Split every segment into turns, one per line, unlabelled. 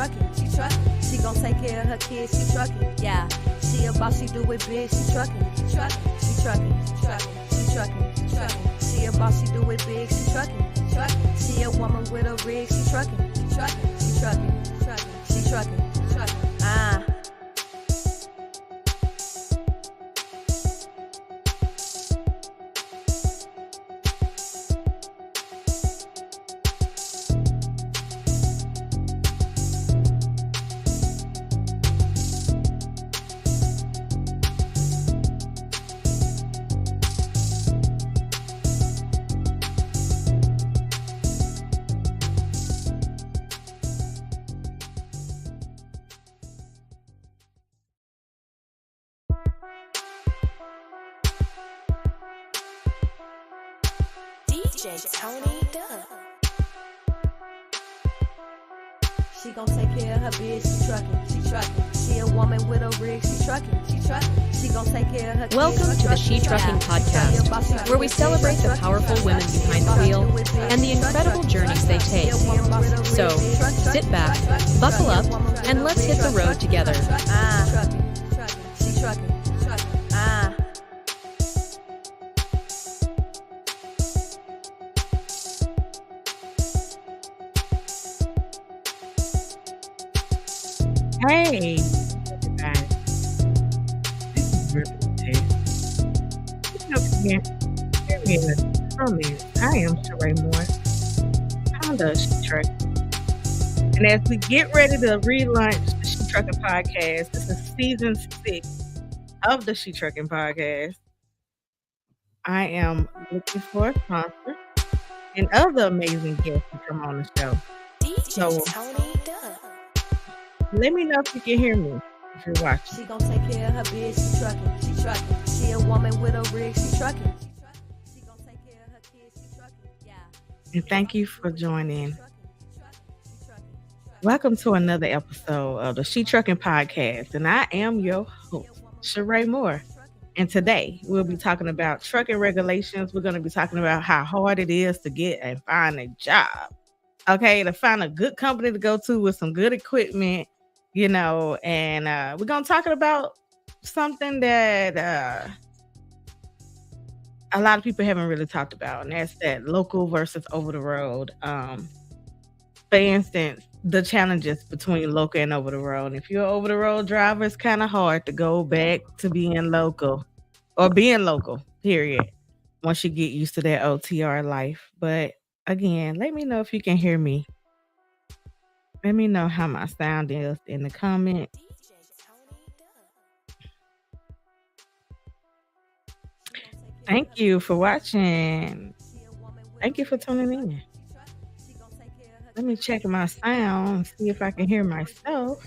trucking, she trucking. She gon' take care of her kids, she trucking, yeah. She a boss, she do it big, she trucking, she trucking, she trucking, she trucking, she trucking, she trucking. She a boss, she do it big, she trucking, she trucking. She a woman with a rig, she trucking, she trucking, she trucking, she trucking, she trucking, she trucking. DJ Tony Duck. She gon' take care of her bitch, she trucking, she trucking. She a woman with a rig, she trucking, she trucking. She gon' take care of her kids.
Welcome to the She Trucking Podcast, where we celebrate the powerful women behind the wheel and the incredible journeys they take. So, sit back, buckle up, and let's hit the road together.
She trucking.
Hey, guys. This is really Give me a comment. I am Sharae Moore, founder of She Trucking. And as we get ready to relaunch the She Trucking Podcast, this is season 6 of the She Trucking Podcast. I am looking for a sponsor and other amazing guests to come on the show.
So, Tony Duck.
Let me know if you can hear me if you're watching.
She gon' take care of her bitch, she trucking, she trucking. She a woman with a rig, she trucking. She gon' take care of her kids, she trucking, yeah.
And thank you for joining. Welcome to another episode of the She Trucking Podcast. And I am your host, Sharae Moore. And today we'll be talking about trucking regulations. We're going to be talking about how hard it is to get and find a job. Okay, to find a good company to go to with some good equipment. And we're going to talk about something that a lot of people haven't really talked about, and that's that local versus over the road. For instance, the challenges between local and over the road. And if you're an over the road driver, it's kind of hard to go back to being local, period, once you get used to that OTR life. But again, let me know if you can hear me. Let me know how my sound is in the comment. Thank you for watching. Thank you for tuning in. Let me check my sound and see if I can hear myself.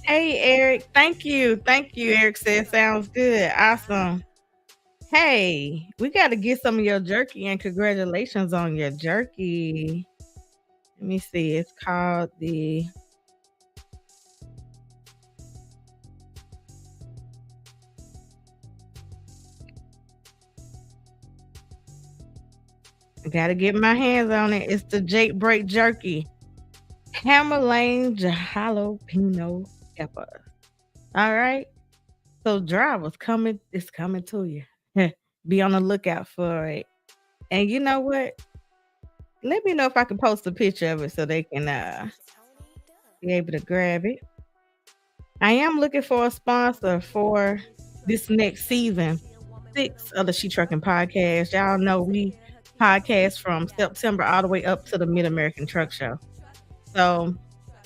Hey, Eric. Thank you. Eric said sounds good. Awesome. Hey, we got to get some of your jerky, and congratulations on your jerky. Let me see. It's called the I got to get my hands on it. It's the Jake Break Jerky. Hammerlane jalapeno peppers. All right. So drivers it's coming to you. Be on the lookout for it. And you know what? Let me know if I can post a picture of it so they can be able to grab it. I am looking for a sponsor for this next season 6 of the She Trucking Podcast. Y'all know we podcast from September all the way up to the Mid-American Truck Show. So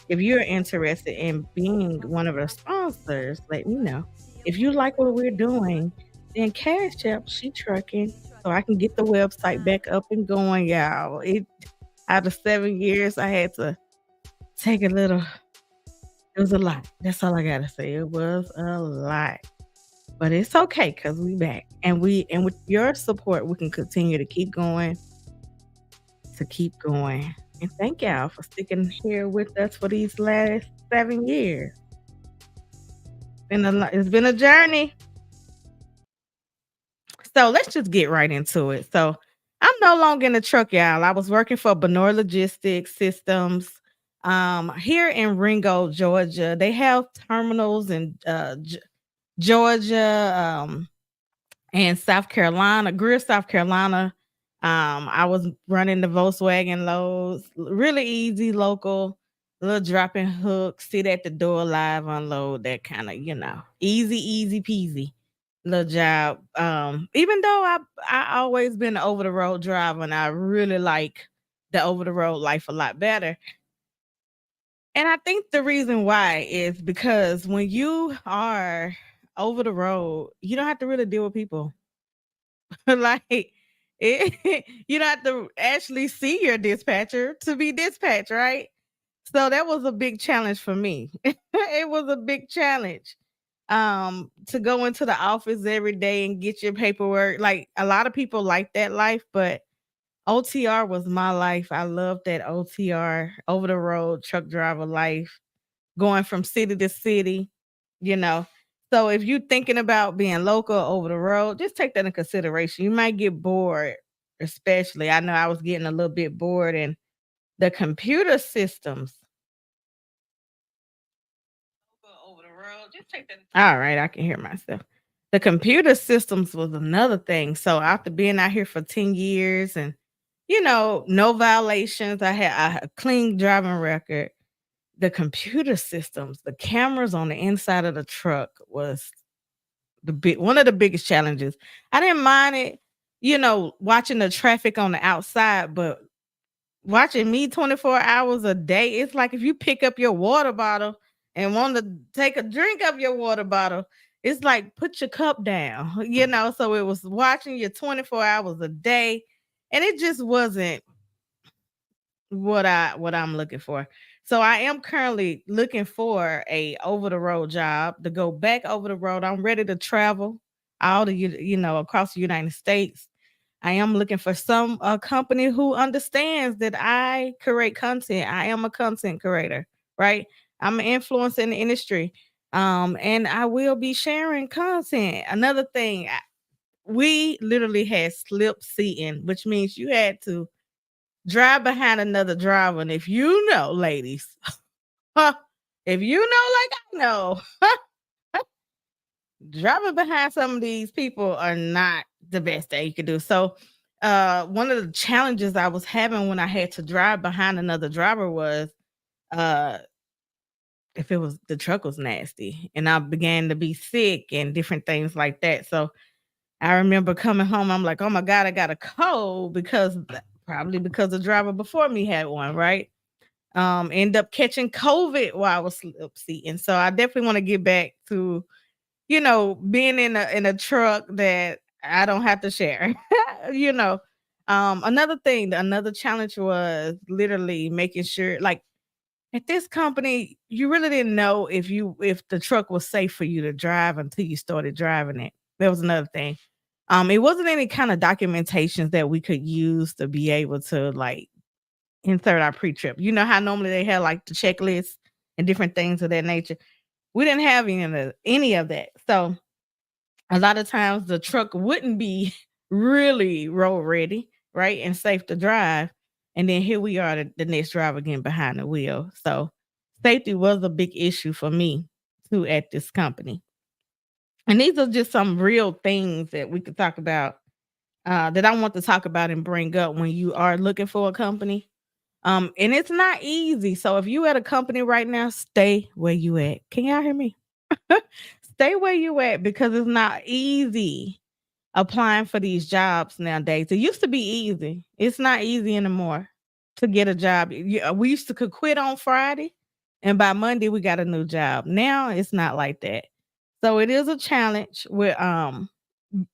if you're interested in being one of our sponsors, let me know. If you like what we're doing, then cash up She Trucking so I can get the website back up and going, y'all. Out of 7 years, I had to take it was a lot. That's all I gotta say. It was a lot. But it's okay because we back. And with your support, we can continue to keep going. And thank y'all for sticking here with us for these last 7 years. It's been a journey. So let's just get right into it. So I'm no longer in the truck, y'all. I was working for Benor Logistics Systems here in Ringo, Georgia. They have terminals in Georgia, and South Carolina, Greer, South Carolina. I was running the Volkswagen loads, really easy, local, little drop and hook, sit at the door, live unload, that kind of, easy peasy little job. Even though I always been an over the road driver, and I really like the over the road life a lot better. And I think the reason why is because when you are over the road, you don't have to really deal with people. Like you don't have to actually see your dispatcher to be dispatched, right? So that was a big challenge for me. It was a big challenge to go into the office every day and get your paperwork. Like a lot of people like that life, but OTR was my life. I loved that OTR, over the road truck driver life, going from city to city, you know. So if you're thinking about being local over the road, just take that into consideration. You might get bored, especially. I know I was getting a little bit bored, and the computer systems over the road. Just take that. All right, I can hear myself. The computer systems was another thing. So after being out here for 10 years and no violations, I had a clean driving record. The computer systems, the cameras on the inside of the truck was one of the biggest challenges. I didn't mind it, watching the traffic on the outside, but watching me 24 hours a day, it's like if you pick up your water bottle and want to take a drink of your water bottle, it's like put your cup down, So it was watching you 24 hours a day, and it just wasn't what I'm looking for. So I am currently looking for a over the road job to go back over the road. I'm ready to travel all the across the United States. I am looking for some company who understands that I create content. I am a content creator, right? I'm an influencer in the industry. And I will be sharing content. Another thing, we literally had slip seating, which means you had to drive behind another driver. And if you know, ladies, if you know like I know, driving behind some of these people are not the best that you could do. So one of the challenges I was having when I had to drive behind another driver was uh if it was the truck was nasty, and I began to be sick and different things like that. So I remember coming home, I'm like, oh my God, I got a cold probably because the driver before me had one, right? End up catching COVID while I was slip seating. So I definitely want to get back to, being in a truck that I don't have to share. you know. Another challenge was literally making sure, like, at this company, you really didn't know if the truck was safe for you to drive until you started driving it. That was another thing. It wasn't any kind of documentations that we could use to be able to, like, insert our pre-trip. You know how normally they have, like, the checklist and different things of that nature? We didn't have any of that. So, a lot of times the truck wouldn't be really road ready, right, and safe to drive, and then here we are, the next driver getting behind the wheel. So, safety was a big issue for me too at this company. And these are just some real things that we could talk about, that I want to talk about and bring up when you are looking for a company. And it's not easy. So if you at a company right now, stay where you at. Can y'all hear me? Stay where you at, because it's not easy applying for these jobs nowadays. It used to be easy. It's not easy anymore to get a job. We used to could quit on Friday, and by Monday we got a new job. Now it's not like that. So it is a challenge with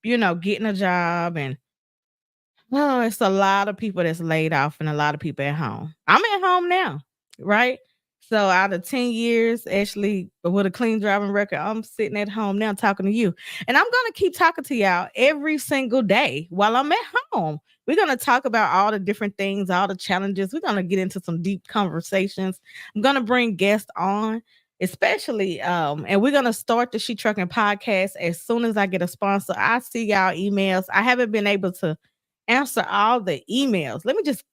getting a job. And oh, it's a lot of people that's laid off and a lot of people at home. I'm at home now, right? So out of 10 years, actually, with a clean driving record, I'm sitting at home now talking to you. And I'm going to keep talking to y'all every single day while I'm at home. We're going to talk about all the different things, all the challenges. We're going to get into some deep conversations. I'm going to bring guests on especially and we're gonna start the She Trucking podcast as soon as I get a sponsor. I see y'all emails. I haven't been able to answer all the emails. Let me just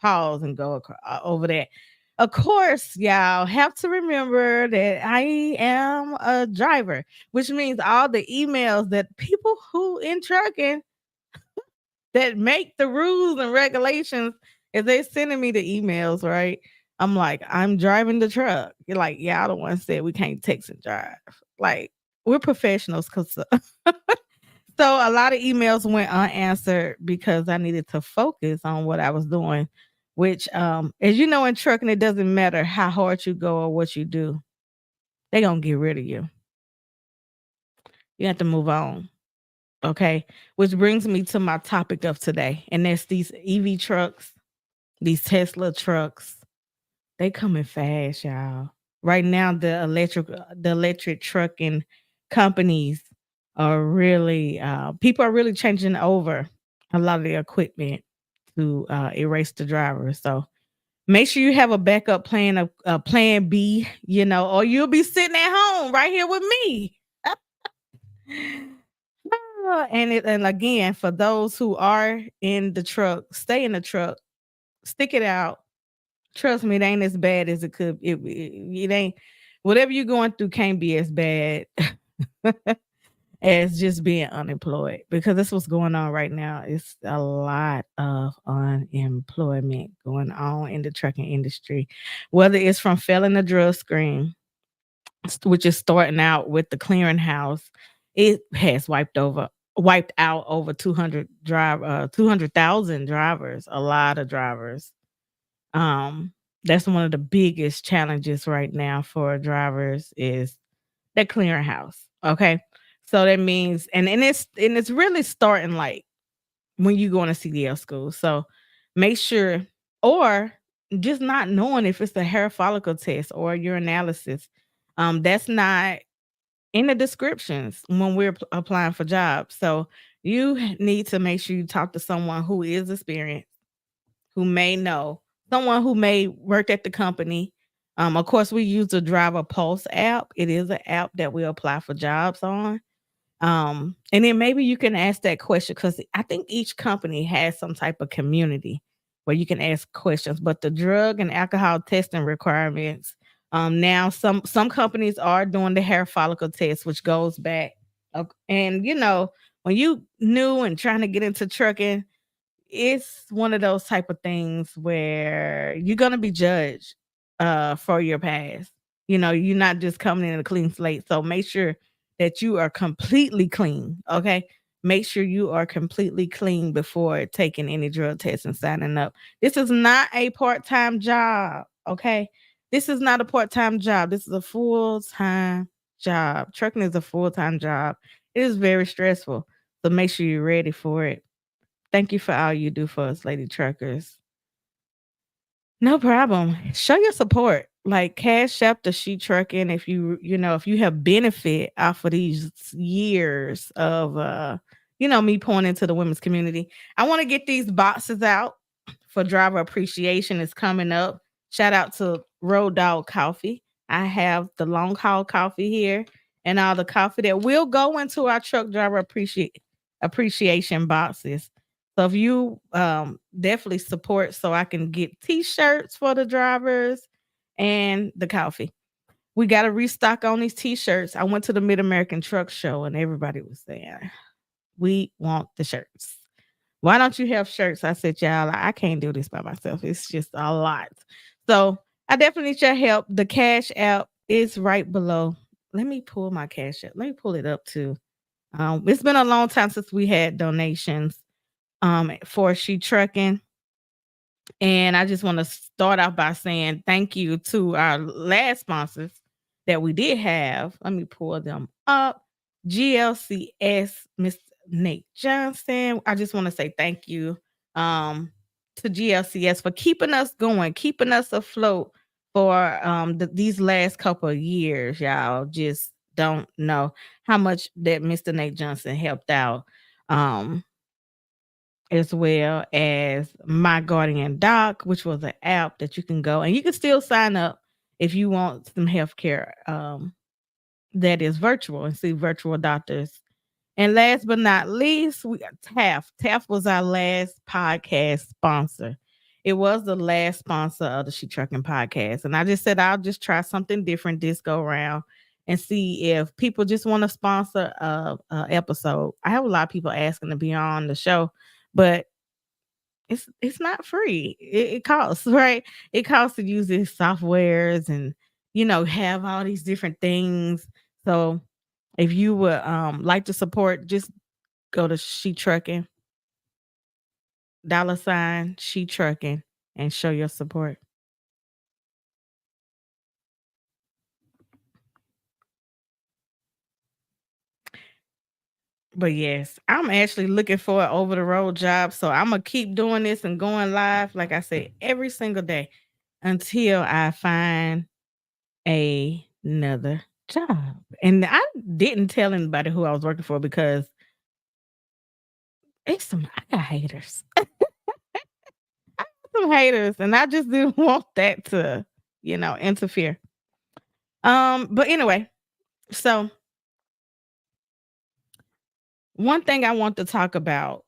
pause and go over that. Of course, y'all have to remember that I am a driver, which means all the emails that people who in trucking that make the rules and regulations, if they're sending me the emails, right? I'm like, I'm driving the truck. You're like, yeah, I the one said we can't text and drive. Like, we're professionals because so a lot of emails went unanswered because I needed to focus on what I was doing. Which, as you know, in trucking, it doesn't matter how hard you go or what you do, they're gonna get rid of you. You have to move on. Okay. Which brings me to my topic of today, and that's these EV trucks, these Tesla trucks. They coming fast, y'all. Right now, the electric trucking companies are really people are really changing over a lot of the equipment to erase the driver. So make sure you have a backup plan, a plan B, or you'll be sitting at home right here with me. And again, for those who are in the truck, stay in the truck, stick it out. Trust me, it ain't as bad as it could. It ain't. Whatever you're going through can't be as bad as just being unemployed, because that's what's going on right now. It's a lot of unemployment going on in the trucking industry, whether it's from failing the drug screen, which is starting out with the clearinghouse. It has wiped out over 200,000 drivers, a lot of drivers. Um, that's one of the biggest challenges right now for drivers is the clearinghouse. Okay. So that means and it's really starting like when you go in a CDL school. So make sure, or just not knowing if it's a hair follicle test or urinalysis. That's not in the descriptions when we're applying for jobs. So you need to make sure you talk to someone who is experienced, who may know, someone who may work at the company. Of course, we use the Driver Pulse app. It is an app that we apply for jobs on. And then maybe you can ask that question because I think each company has some type of community where you can ask questions. But the drug and alcohol testing requirements, now some companies are doing the hair follicle test, which goes back. And when you new and trying to get into trucking, it's one of those type of things where you're gonna be judged for your past. You're not just coming in a clean slate. So make sure that you are completely clean. Okay. Make sure you are completely clean before taking any drug test and signing up. This is not a part-time job. Okay. This is not a part-time job. This is a full-time job. Trucking is a full-time job. It is very stressful. So make sure you're ready for it. Thank you for all you do for us, lady truckers. No problem. Show your support. Like cash app the She Trucking if you have benefit off of these years of me pointing to the women's community. I want to get these boxes out for driver appreciation is coming up. Shout out to Road Dog Coffee. I have the long haul coffee here and all the coffee that will go into our truck driver appreciation boxes. So if you definitely support so I can get t-shirts for the drivers and the coffee. We got to restock on these t-shirts. I went to the Mid-American Truck Show and everybody was saying, we want the shirts. Why don't you have shirts? I said, y'all, I can't do this by myself. It's just a lot. So I definitely need your help. The Cash App is right below. Let me pull my Cash App. Let me pull it up too. It's been a long time since we had donations for She Trucking. And I just want to start off by saying thank you to our last sponsors that we did have. Let me pull them up. GLCS, Mr. Nate Johnson. I just want to say thank you to GLCS for keeping us going, keeping us afloat for these last couple of years. Y'all just don't know how much that Mr. Nate Johnson helped out. As well as My Guardian Doc, which was an app that you can go and you can still sign up if you want some healthcare that is virtual and see virtual doctors. And last but not least, we got Taft. Taft was our last podcast sponsor. It was the last sponsor of the She Trucking podcast. And I just said I'll just try something different this go around and see if people just want to sponsor a episode. I have a lot of people asking to be on the show, but it's not free. It costs, right? It costs to use these softwares and have all these different things. So if you would like to support, just go to She Trucking, $ She Trucking, and show your support. But yes, I'm actually looking for an over the road job. So I'm gonna keep doing this and going live, like I said, every single day until I find another job. And I didn't tell anybody who I was working for because I got haters. I got some haters, and I just didn't want that to, interfere. But anyway, so one thing I want to talk about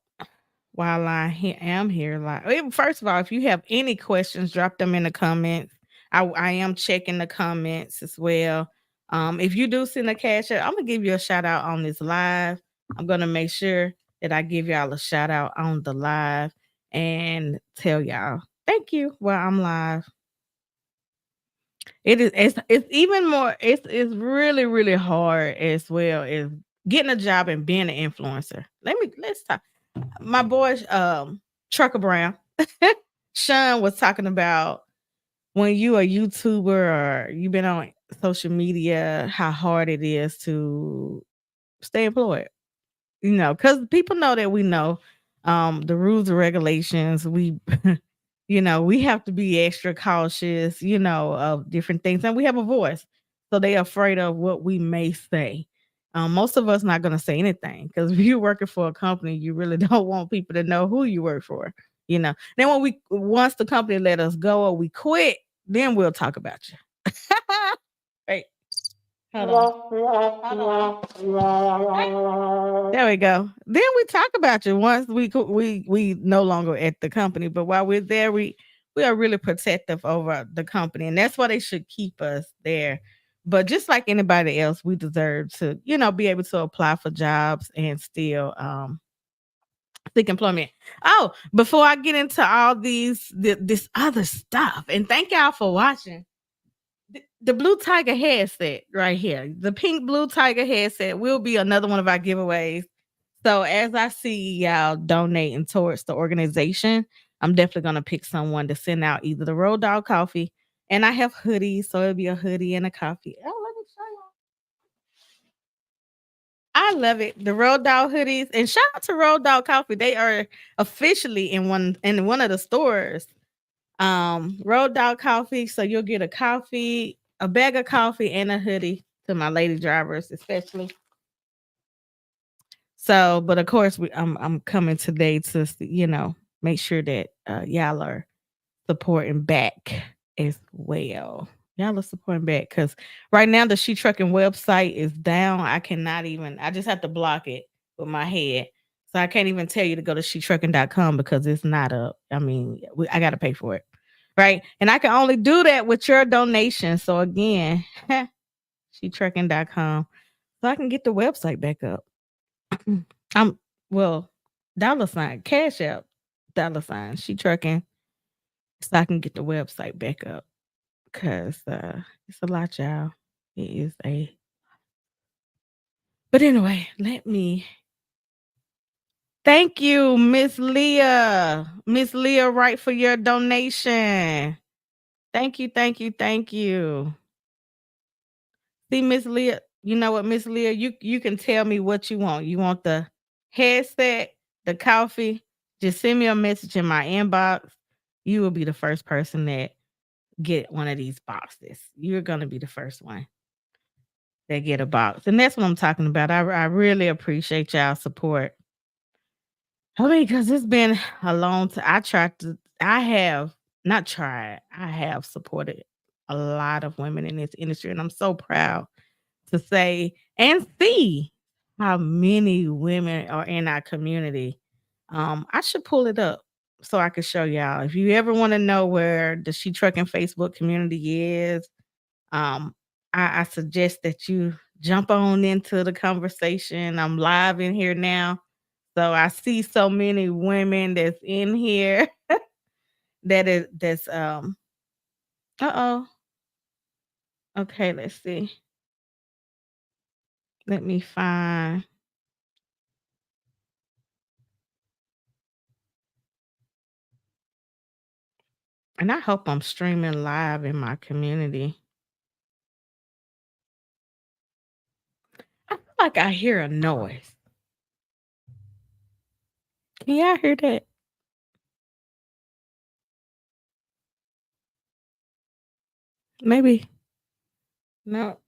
while am here, like, first of all, if you have any questions, drop them in the comments. I am checking the comments as well. If you do send a cash out, I'm gonna give you a shout out on this live. I'm gonna make sure that I give y'all a shout out on the live and tell y'all thank you while I'm live. It's even more. It's really really hard as well as getting a job and being an influencer. Let's talk. My boy, Trucker Brown, Sean was talking about when you a YouTuber or you've been on social media, how hard it is to stay employed. Because people know that we know the rules and regulations. We, we have to be extra cautious, of different things, and we have a voice, so they afraid of what we may say. Most of us not going to say anything because if you're working for a company, you really don't want people to know who you work for. Then once the company let us go or we quit, then we'll talk about you. Wait, hold on. There we go. Then we talk about you once we no longer at the company, but while we're there, we are really protective over the company, and that's why they should keep us there. But just like anybody else, we deserve to, be able to apply for jobs and still seek employment. Oh, before I get into all this other stuff, and thank y'all for watching. The blue tiger headset right here, the pink blue tiger headset will be another one of our giveaways. So as I see y'all donating towards the organization, I'm definitely gonna pick someone to send out either the Road Dog coffee, and I have hoodies, so it'll be a hoodie and a coffee. Oh, let me show y'all. I love it. The Road Dog hoodies, and shout out to Road Dog Coffee. They are officially in one of the stores. Road Dog Coffee, so you'll get a coffee, a bag of coffee, and a hoodie to my lady drivers, especially. So, but of course, I'm coming today to make sure that y'all are supporting back as well. Y'all are supporting back because right now the She Trucking website is down. I cannot even. I just have to block it with my head, so I can't even tell you to go to shetrucking.com because it's not up. I mean, I got to pay for it, right? And I can only do that with your donation. So again, shetrucking.com, so I can get the website back up. I'm well, $ cash app, $ She Trucking, so I can get the website back up because it's a lot, y'all. It is a. But anyway, let me. Thank you, Miss Leah. Miss Leah, right for your donation. Thank you, thank you, thank you. See, Miss Leah, you know what, Miss Leah, you can tell me what you want. You want the headset, the coffee? Just send me a message in my inbox. You will be the first person that get one of these boxes. You're gonna be the first one that get a box, and that's what I'm talking about. I really appreciate y'all support. I mean, because it's been a long time. I have not tried. I have supported a lot of women in this industry, and I'm so proud to say and see how many women are in our community. I should pull it up so I can show y'all. If you ever want to know where the She Trucking Facebook community is, um, I suggest that you jump on into the conversation. I'm live in here now. So I see so many women that's in here that's uh-oh. Okay, let's see. Let me find and I hope I'm streaming live in my community. I feel like I hear a noise. Can y'all hear that? Maybe. No.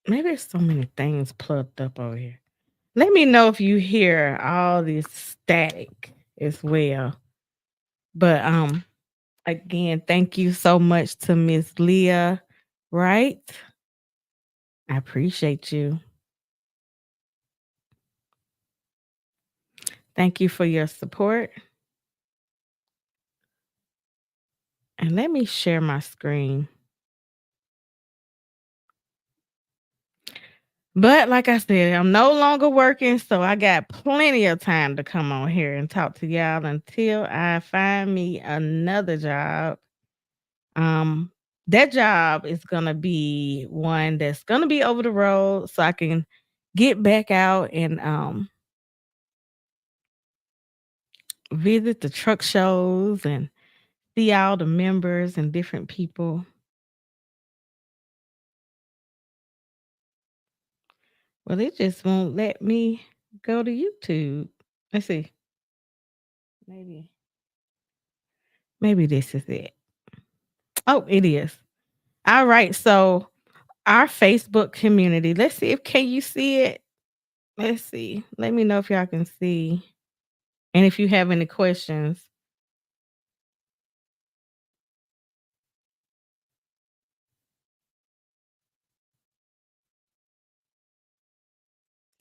Maybe there's so many things plugged up over here. Let me know if you hear all this static as well. But again, thank you so much to Miss Leah, right? I appreciate you. Thank you for your support. And let me share my screen. But like I said, I'm no longer working, so I got plenty of time to come on here and talk to y'all until I find me another job. Um, that job is gonna be one that's gonna be over the road so I can get back out and visit the truck shows and see all the members and different people. Well, it just won't let me go to YouTube. Let's see. Maybe maybe this is it. Oh, it is. All right. So our Facebook community. Let's see if can you see it? Let's see. Let me know if y'all can see. And if you have any questions.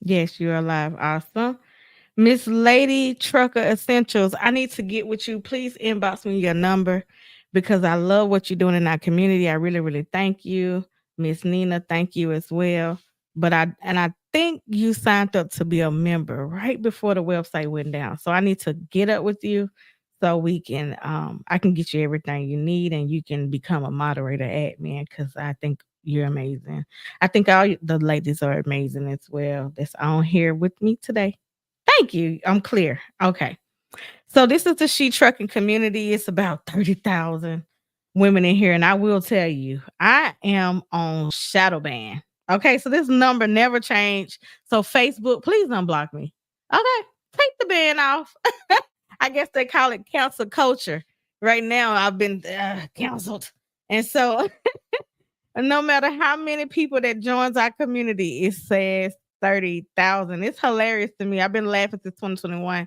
Yes, you're alive. Awesome. Miss Lady Trucker Essentials, I need to get with you. Please inbox me your number because I love what you're doing in our community. I really, really thank you. Miss Nina, thank you as well. But I think you signed up to be a member right before the website went down. So I need to get up with you so we can I can get you everything you need and you can become a moderator admin because I think you're amazing. I think all the ladies are amazing as well that's on here with me today. Thank you. I'm clear. Okay. So this is the She Trucking community. It's about 30,000 women in here. And I will tell you, I am on shadow ban. Okay. So this number never changed. So Facebook, please unblock me. Okay. Take the ban off. I guess they call it cancel culture. Right now, I've been canceled. And so no matter how many people that joins our community, it says 30,000. It's hilarious to me. I've been laughing since 2021.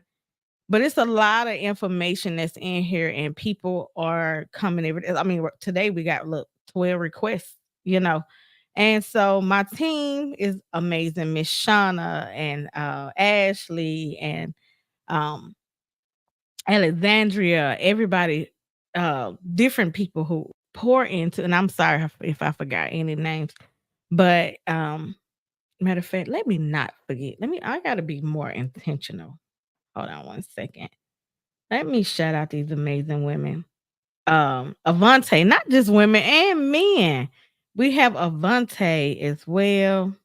But it's a lot of information that's in here, and people are coming every I mean, today we got, look, 12 requests, you know? And so my team is amazing. Miss Shauna and Ashley and um Alexandria, everybody, different people who pour into, and I'm sorry if I forgot any names, but matter of fact, let me not forget. I gotta be more intentional. Hold on one second. Let me shout out these amazing women. Avante, not just women and men. We have Avante as well.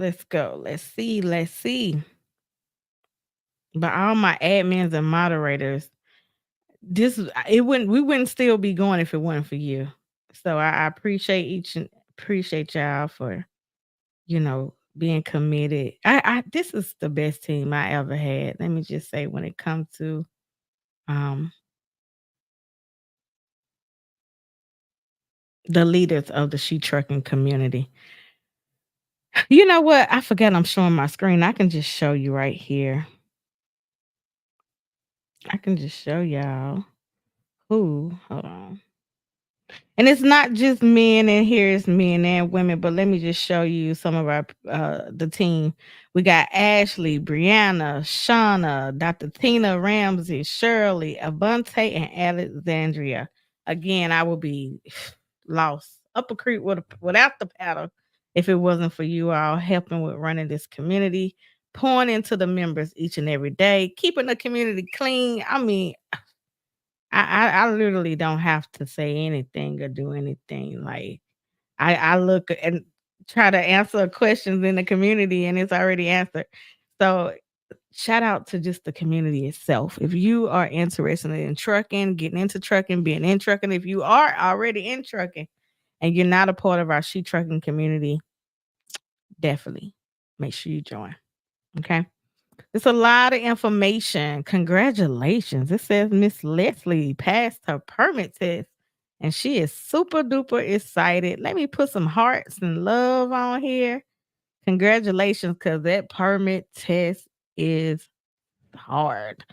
Let's go. Let's see. But all my admins and moderators, it wouldn't we wouldn't still be going if it wasn't for you. So I appreciate each and appreciate y'all for, being committed. I This is the best team I ever had. Let me just say when it comes to um the leaders of the she trucking community. You know what? I forgot I'm showing my screen. I can just show you right here. I can just show y'all who. Hold on. And it's not just men in here, it's men and women, but let me just show you some of our the team. We got Ashley, Brianna, Shauna, Dr. Tina Ramsey, Shirley, Avante, and Alexandria. Again, I would be lost up a creek without the paddle if it wasn't for you all helping with running this community, pouring into the members each and every day, keeping the community clean. I mean, I literally don't have to say anything or do anything. Like I look and try to answer questions in the community and it's already answered. So shout out to just the community itself. If you are interested in trucking, getting into trucking, being in trucking, if you are already in trucking and you're not a part of our she trucking community, definitely make sure you join. Okay. It's a lot of information. Congratulations. It says Miss Leslie passed her permit test and she is super duper excited. Let me put some hearts and love on here. Congratulations, because that permit test is hard.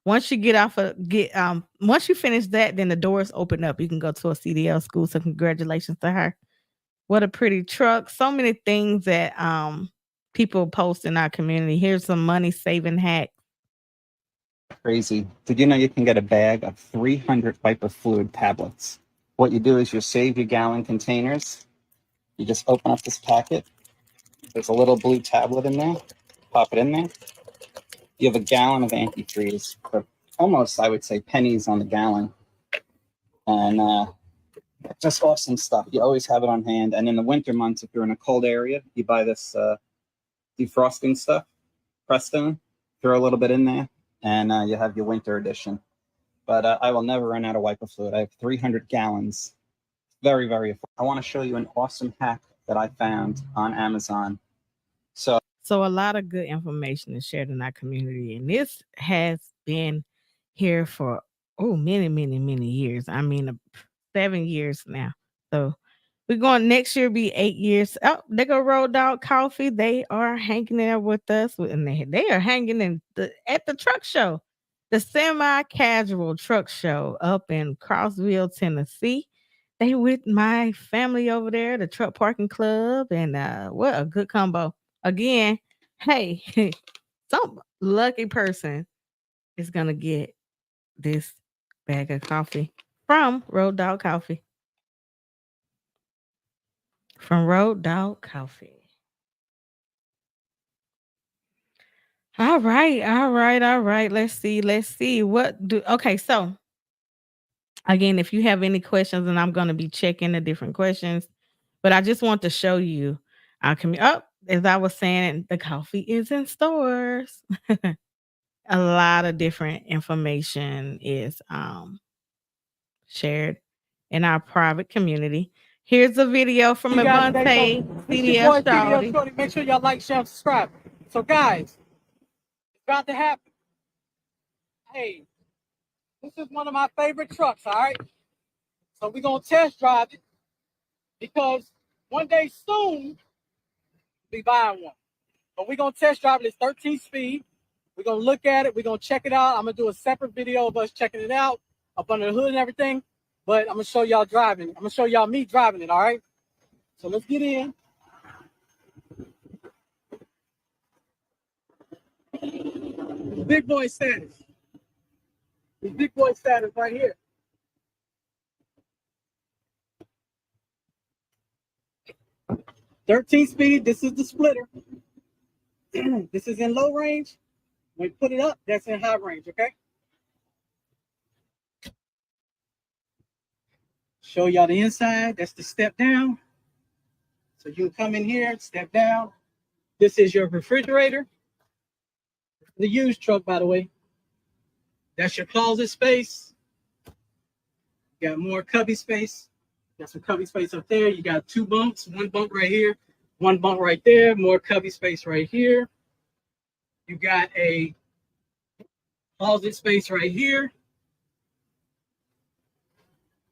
Once you get off of once you finish that, then the doors open up. You can go to a CDL school. So congratulations to her. What a pretty truck. So many things that people post in our community. Here's some money saving hack.
Crazy. Did you know you can get a bag of 300 wiper fluid tablets? What you do is you save your gallon containers. You just open up this packet. There's a little blue tablet in there. Pop it in there. You have a gallon of antifreeze for almost, I would say, pennies on the gallon. And just awesome stuff. You always have it on hand. And in the winter months, if you're in a cold area, you buy this defrosting stuff, Prestone, throw a little bit in there, and you have your winter edition. But I will never run out of wiper fluid. I have 300 gallons. Very, very affordable. I want to show you an awesome hack that I found on Amazon.
So a lot of good information is shared in our community, and this has been here for many, many, many years. I mean, 7 years now. So we're going next year be 8 years. Oh, they go Road Dog Coffee. They are hanging there with us, and they are hanging at the truck show, the semi-casual truck show up in Crossville, Tennessee. They with my family over there, the truck parking club, and what a good combo. Again, hey, some lucky person is gonna get this bag of coffee from Road Dog Coffee. From Road Dog Coffee. All right, all right, all right. Let's see. Okay, so again, if you have any questions, and I'm gonna be checking the different questions, but I just want to show you our community. Oh, as I was saying, the coffee is in stores. A lot of different information is shared in our private community. Here's a video from Avante, CDL Shorty.
Make sure y'all like, share, and subscribe. So guys, it's about to happen. Hey, this is one of my favorite trucks, all right? So we're going to test drive it because one day soon, we'll be buying one. But we're going to test drive it. It's 13 speed. We're going to look at it. We're going to check it out. I'm going to do a separate video of us checking it out up under the hood and everything. But I'm going to show y'all driving. I'm going to show y'all me driving it, all right? So let's get in. Big boy status. This big boy status right here. "13 speed, this is the splitter. This is in low range. When you put it up, that's in high range, okay? Show y'all the inside. That's the step down. So you come in here, step down. This is your refrigerator. The used truck, by the way. That's your closet space. You got more cubby space. Got some cubby space up there. You got 2 bunks, 1 bunk right here, 1 bunk right there, more cubby space right here. You got a closet space right here.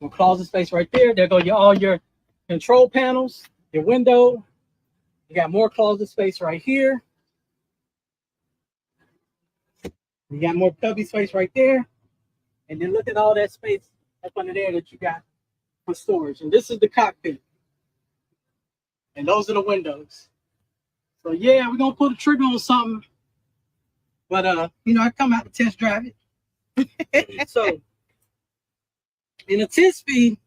More closet space right there. There go all your control panels, your window. You got more closet space right here. You got more cubby space right there. And then look at all that space up under there that you got for storage. And this is the cockpit. And those are the windows. So yeah, we're gonna pull the trigger on something. But I come out to test drive it. So in a 10-speed,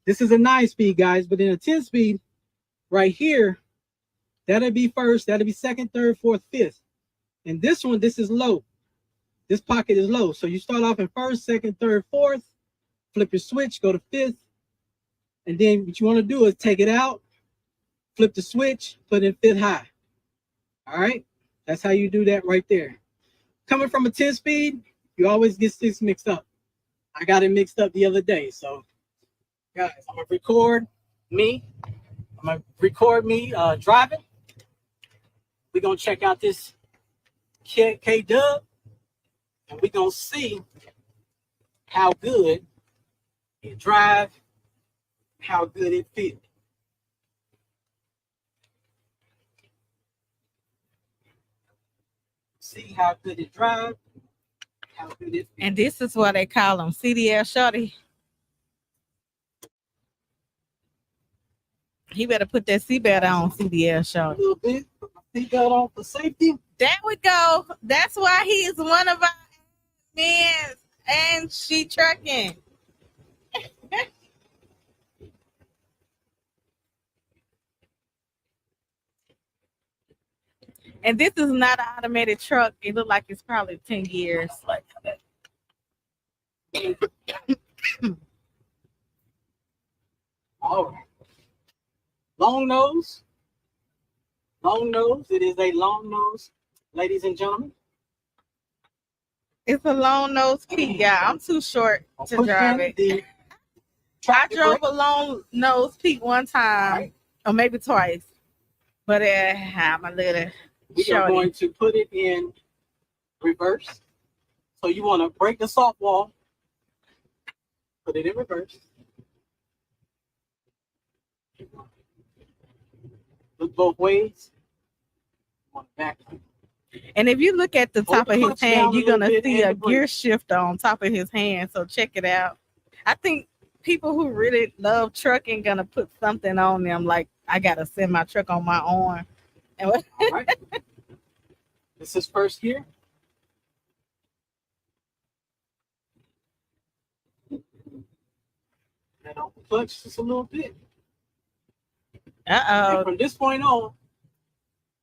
this is a 9-speed, guys, but in a 10-speed, right here, that'll be first, that'll be second, third, fourth, fifth. And this one, this is low. This pocket is low. So you start off in first, second, third, fourth, flip your switch, go to fifth. And then what you want to do is take it out, flip the switch, put in fifth high. All right, that's how you do that right there. Coming from a 10-speed, you always get this mixed up. I got it mixed up the other day. So, guys, I'm gonna record me. Driving. We're gonna check out this K-Dub, and we're gonna see how good it drive, how good it feels. See how good it drives, how good it feels.
And this is what they call them, CDL Shorty. He better put that seatbelt on, CDL
A
Shorty.
little bit, put my seatbelt on for safety.
There we go. That's why he's one of our men, and she trucking. And this is not an automated truck. It looks like it's probably 10 years. Like
All right. Long nose. Long nose. It is a long nose, ladies and gentlemen.
it's a long nose Pete, y'all. I'm too short to
Push
drive
in
it.
the
I
traffic
drove
brake.
a long nose Pete one time,
Right.
or maybe twice. But I'm a little
We are
shorty.
going to put it in reverse. So you want to break the soft wall, put it in reverse. Look both ways. Want to back.
And if you look at the
Hold
top
the
of his
clutch down
hand,
a
you're
little
gonna
bit
see
and
a
the brake.
gear shifter on top of his hand. So check it out. I think people who really love trucking gonna put something on them, like I gotta send my truck on my arm. And
All right. This is first gear. Let off the clutch just a little bit. And from this point on,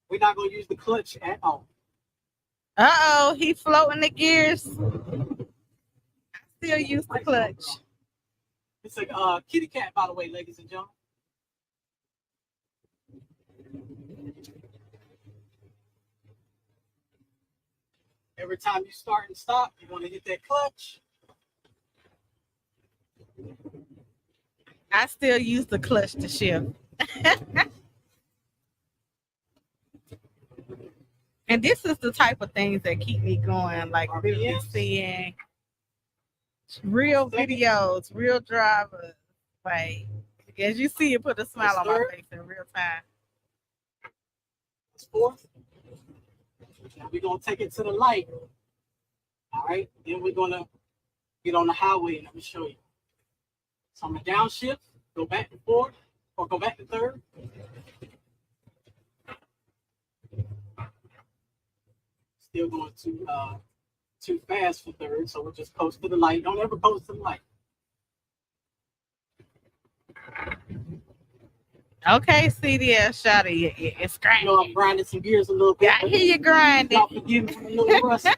we're not going to use the clutch at all.
He floating the gears. I still use the clutch.
It's a kitty cat, by the way, ladies and gentlemen. Every time you start and stop, you want to hit that clutch.
I still use the clutch to shift. And this is the type of things that keep me going, like really
RPMs.
seeing real videos, real drivers. Like, as you see, it put a smile on my
Third.
face in real time.
It's fourth. Now we're going to take it to the light. All right. Then we're going to get on the highway and let me show you. So I'm going to downshift, go back to fourth, or go back to third. Still going too fast for third, so we'll just coast to the light. Don't ever coast to the light.
Okay, CDL Shotty, it's
You
grinding.
know, I'm grinding some gears a little bit.
I hear you grinding.
Y'all forgive me for a little rusty.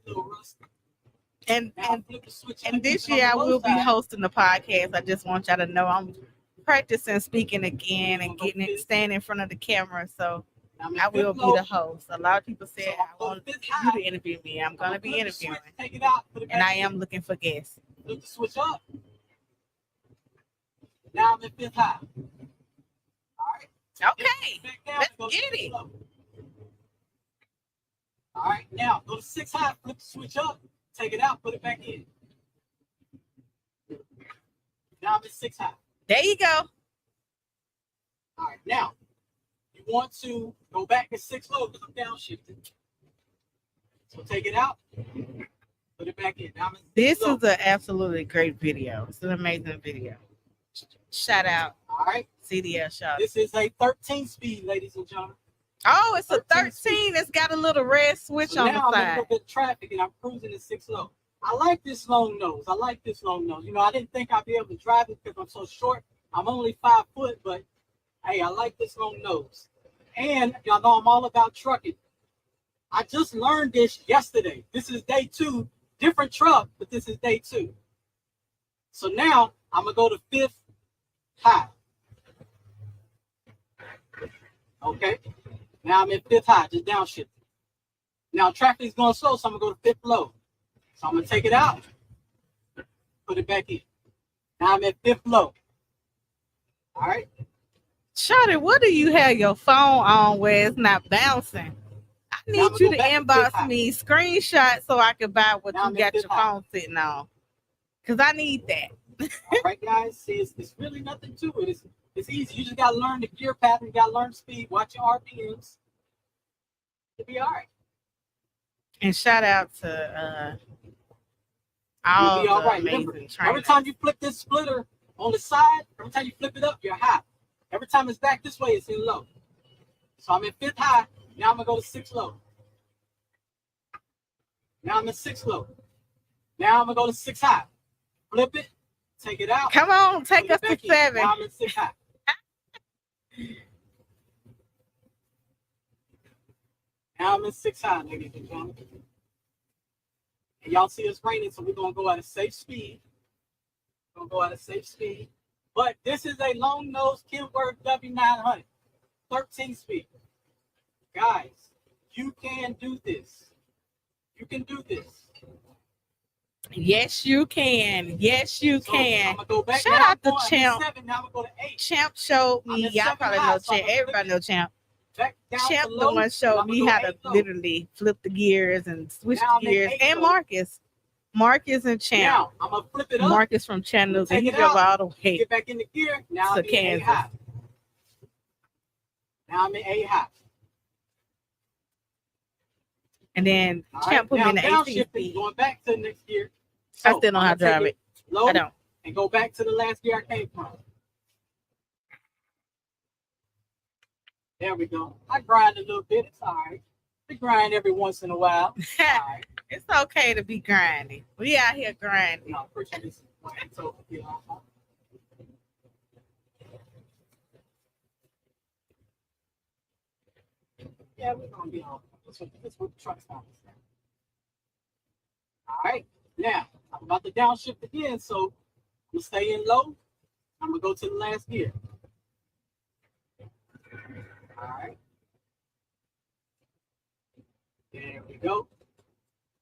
Little rusty.
And
Now I'll flip the switch
and
up
this
to the
year I
low
will be
side.
hosting the podcast. I just want y'all to know I'm practicing speaking again and getting it, stand in front of the camera. So
Now I'm in
I will
fifth
be
low.
the host. A lot of people said
So
I
I'll
want
go fifth
you
high.
to interview me. I'm gonna be
Flip the switch,
interviewing,
take it out, put it
and
back
I
in.
am looking for guests.
Flip the switch up. Now I'm in fifth high. All right.
Okay,
Back down,
let's
go to
get
fifth
it.
low. All right. Now go to six high. Flip the switch up. Take it out. Put it back in. Now I'm at 6 high.
There you go.
All right, now you want to go back to 6 low because I'm downshifted. So take it out, put it back in. Now I'm at 6
This
low.
is an absolutely great video. It's an amazing video. Shout out.
All right.
CDL shot.
This is a 13 speed, ladies and gentlemen.
Oh, it's a 13.
speed.
It's got a little red switch
So
on
now
the
I'm in a
side.
little bit of traffic and I'm cruising at 6 low. I like this long nose. You know, I didn't think I'd be able to drive it because I'm so short. I'm only 5 foot, but hey, I like this long nose. And y'all know I'm all about trucking. I just learned this yesterday. This is day 2, different truck, but this is day 2. So now I'm gonna go to 5th high. Okay. Now I'm at 5th high, just downshift. Now traffic is going slow, so I'm gonna go to 5th low. So I'm gonna take it out, put it back in. Now I'm at 5th low. All right.
Shawty, what do you have your phone on where it's not bouncing? I need you to inbox me screenshot so I can buy what you got your phone sitting on. Because I need that.
All right, guys. See, it's really nothing to it. It's easy. You just gotta learn the gear pattern, you gotta learn speed, watch your RPMs. You'll be all right.
And shout out to all the amazing trainers.
Every time you flip this splitter on the side, every time you flip it up, you're high. Every time it's back this way, it's in low. So I'm at 5th high. Now I'm gonna go to 6 low. Now I'm at 6 low. Now I'm gonna go to 6 high. Flip it, take it out.
Come on, take us to 7.
Now I'm at 6 high. Now I'm at 6 high, ladies and gentlemen. And y'all see it's raining, so we're gonna go at a safe speed. But this is a long nose Kenworth W900, 13 speed. Guys, you can do this. You can do this.
Yes, you can. Yes, you can.
I'm gonna go back.
Shout out to Champ.
7, now I'm gonna go to 8.
Champ showed me. Y'all probably know Champ. Everybody know Champ. Champ the one showed me how to literally flip the gears and switch the gears. And Marcus and Champ.
Now I'm gonna flip it up.
Marcus from Chandler's, and he drove all the way
Get back in the gear. Now
to
I'm in A high. Now I'm in A high.
And then Champ put me in the 18 speed.
Going back to the next gear. So
I still know how to drive it.
Low
I don't.
And go back to the last gear I came from. There we go. I grind a little bit. It's all right. We grind every once in a while. It's all right.
It's okay to be grinding. We out here grinding.
No, appreciate this. So, you know, yeah, we're gonna be on. This what the truck's on. All right. Now I'm about to downshift again, so I'm gonna stay in low. I'm gonna go to the last gear. All right. There we go.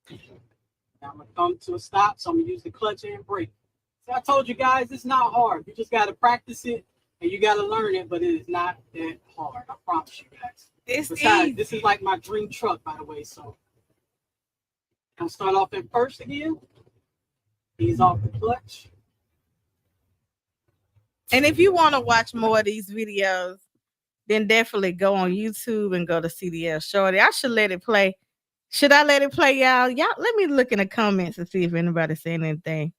Now I'm gonna come to a stop, so I'm gonna use the clutch and brake. So I told you guys, it's not hard. You just gotta practice it and you gotta learn it, but it is not that hard. I promise you guys. Besides, this is like my dream truck, by the way. So I'm gonna start off at first again. Ease off the clutch.
And if you want to watch more of these videos, then definitely go on YouTube and go to CDL Shorty. I should let it play. Should I let it play, y'all? Y'all, let me look in the comments and see if anybody's saying anything.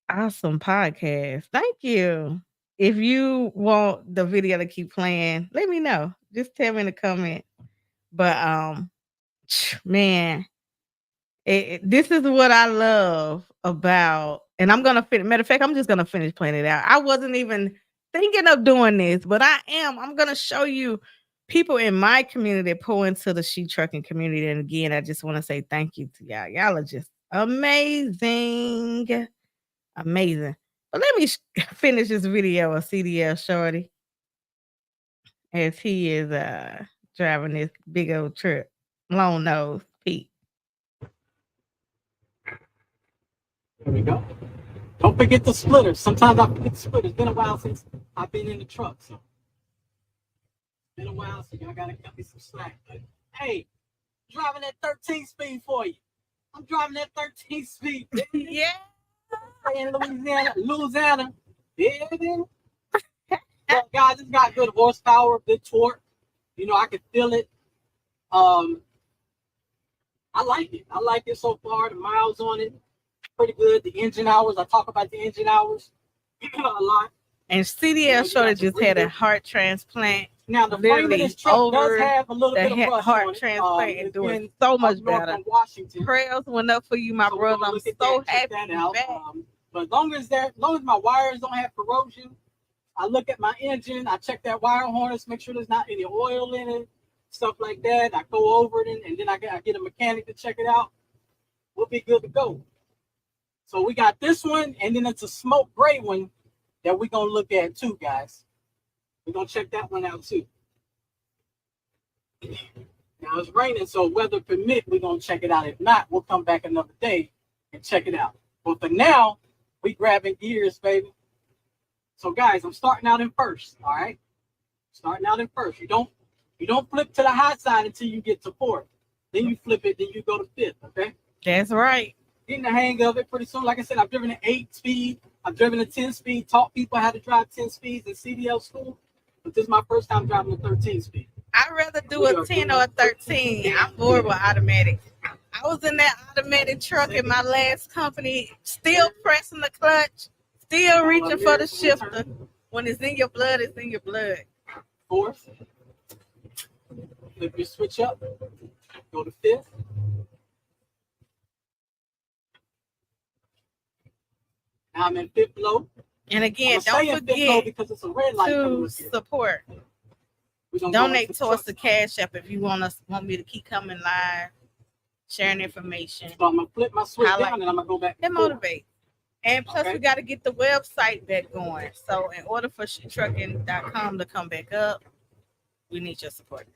Awesome podcast. Thank you. If you want the video to keep playing, let me know. Just tell me in the comment. But man, this is what I love about, and I'm gonna finish. Matter of fact, I'm just gonna finish playing it out. I wasn't even thinking of doing this, but I am. I'm gonna show you people in my community that pull into the She Trucking community. And again, I just want to say thank you to y'all. Y'all are just amazing. Amazing. But let me finish this video of CDL Shorty as he is driving this big old truck. Long nose Pete.
There we go. Don't forget the splitters. Sometimes I forget the splitters. It's been a while since I've been in the truck, so it's been a while, so y'all gotta cut me some slack. But hey, driving that 13 speed for you. I'm driving that 13 speed.
Yeah.
in Louisiana. Yeah, then. But guys, it's got good horsepower, good torque. You know, I can feel it. I like it. I like it so far. The miles on it, pretty good. The engine hours, I talk about the engine hours a lot.
And CDL Shorty just had a heart transplant.
Now the frame of this truck does have a little bit of rust
heart
on it.
transplant and doing so much better. Prayers went up for you, my brother. I'm so happy you're back.
But as long as my wires don't have corrosion, I look at my engine, I check that wire harness, make sure there's not any oil in it, stuff like that. I go over it and then I get a mechanic to check it out. We'll be good to go. So we got this one, and then it's a smoke gray one that we're gonna look at too, guys. We're gonna check that one out too. Now it's raining, so weather permit, we're gonna check it out. If not, we'll come back another day and check it out. But for now, we grabbing gears, baby. So guys, I'm starting out in first, all right? Starting out in first. You don't flip to the high side until you get to fourth. Then you flip it, then you go to fifth, okay?
That's right.
Getting the hang of it pretty soon. Like I said, I've driven an 8-speed. I've driven a 10-speed, taught people how to drive 10 speeds in CDL school. But this is my first time driving a 13-speed.
I'd rather do a 10 or a 13. I'm bored with automatic. I was in that automatic truck in my last company, still pressing the clutch, still reaching for the shifter. When it's in your blood, it's in your blood.
Fourth. Flip your switch up. Go to fifth. Now I'm in fifth low.
And again, don't forget
because it's a red light
to support. Donate towards the Cash App if you want me to keep coming live, sharing information.
So I'm gonna flip my switch down and I'm gonna go back.
It motivates. And plus, we got to get the website back going. So in order for shetrucking.com to come back up, we need your support.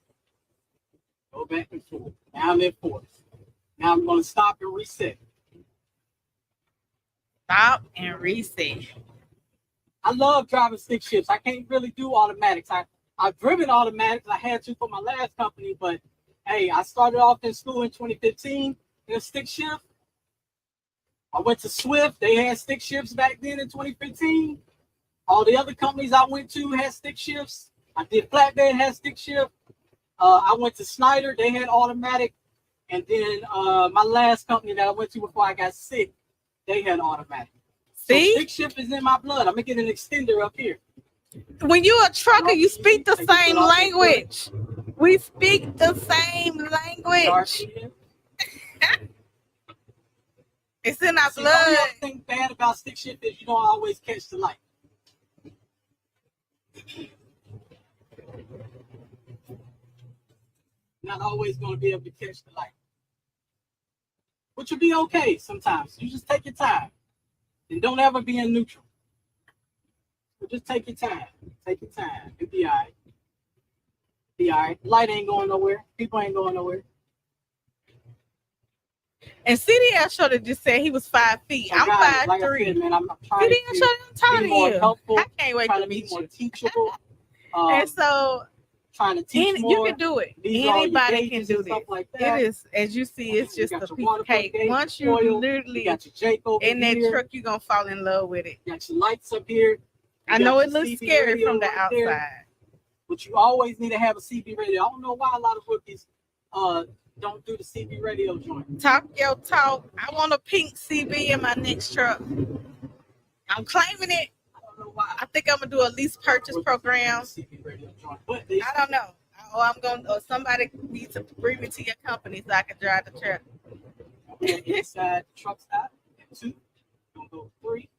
Go back and forth. Now I'm in fourth. Now I'm gonna stop and reset.
Stop and reset.
I love driving stick shifts. I can't really do automatics. I've driven automatics. I had to for my last company, but hey, I started off in school in 2015 in a stick shift. I went to Swift. They had stick shifts back then in 2015. All the other companies I went to had stick shifts. I did flatbed, had stick shift. I went to Snyder. They had automatic. And then my last company that I went to before I got sick, they had automatic.
See?
So stick shift is in my blood. I'm going to get an extender up here.
When you're a trucker, you speak the same language. We speak the same language. It's in our blood.
The only thing bad about stick shift is you don't always catch the light. Not always going to be able to catch the light. Which will be okay sometimes. You just take your time. And don't ever be in neutral. But just take your time. Take your time. It'll be all right. Be all right. Light ain't going nowhere. People ain't going nowhere.
And CDL Shorty just said he was 5 feet. I'm 5'3".
Like I said, man, I'm trying
CDL Shorty, I'm tired of you.
Helpful,
I can't wait to meet
more
you.
Teachable.
And so
trying to teach more.
You can do it. Anybody can do this.
Like
it is, as you see, it's just a piece of cake. Once you literally
got your Jake over
in that
here.
truck, you're going to fall in love with it.
You got your lights up here.
I know it looks scary from the outside. There.
But you always need to have a CB radio. I don't know why a lot of rookies don't do the CB radio joint.
Talk your talk. I want a pink CB in my next truck. I'm claiming it.
I don't know why.
I think I'm gonna do a lease purchase program.
CB radio joint. But
I don't know. Or somebody needs to bring me to your company so I can drive the truck.
Inside the truck stop. 2. Gonna go 3.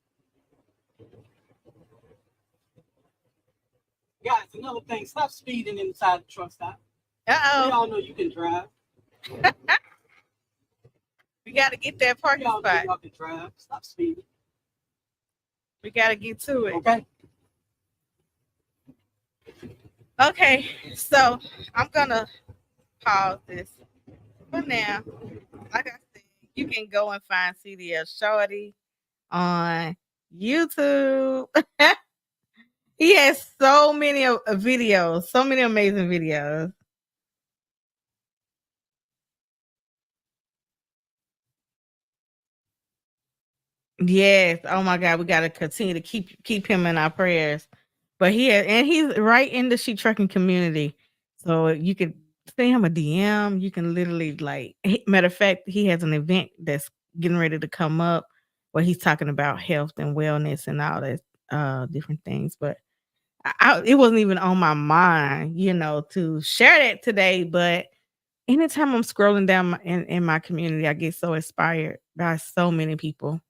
Guys, another thing, stop speeding inside the truck stop.
Uh-oh.
We all know you can drive.
We got to get that parking spot.
Y'all can drive. Stop speeding.
We got to get to it.
Okay.
Okay, so I'm going to pause this for now. Like I said, you can go and find CDL Shorty on YouTube. He has so many videos, so many amazing videos. Yes. Oh my God, we gotta continue to keep him in our prayers. But he's right in the sheep trucking community. So you could send him a DM. You can literally matter of fact, he has an event that's getting ready to come up where he's talking about health and wellness and all that different things. But it wasn't even on my mind, to share that today. But anytime I'm scrolling down in my community, I get so inspired by so many people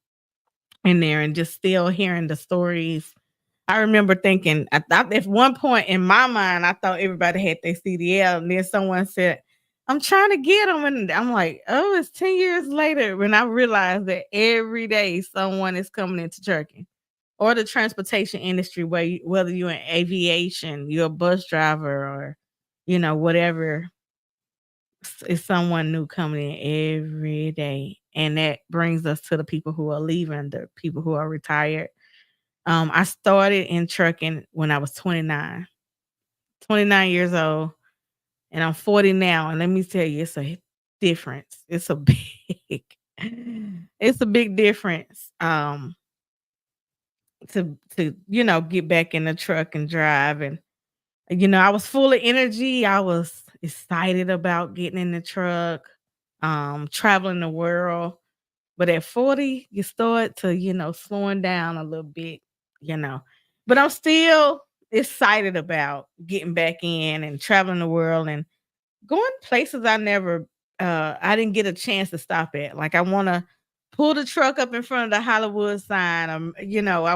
in there and just still hearing the stories. I remember thinking, I thought at one point in my mind, I thought everybody had their CDL, and then someone said, I'm trying to get them. And I'm like, oh, it's 10 years later when I realized that every day someone is coming into trucking or the transportation industry, whether you're in aviation, you're a bus driver, or, whatever, it's someone new coming in every day. And that brings us to the people who are leaving, the people who are retired. I started in trucking when I was 29 years old, and I'm 40 now. And let me tell you, it's a difference. It's a big, it's a big difference. To get back in the truck and drive, and I was full of energy. I was excited about getting in the truck, traveling the world. But at 40, you start to, slowing down a little bit, you know. But I'm still excited about getting back in and traveling the world and going places I didn't get a chance to stop at. Like, I want to pull the truck up in front of the Hollywood sign. I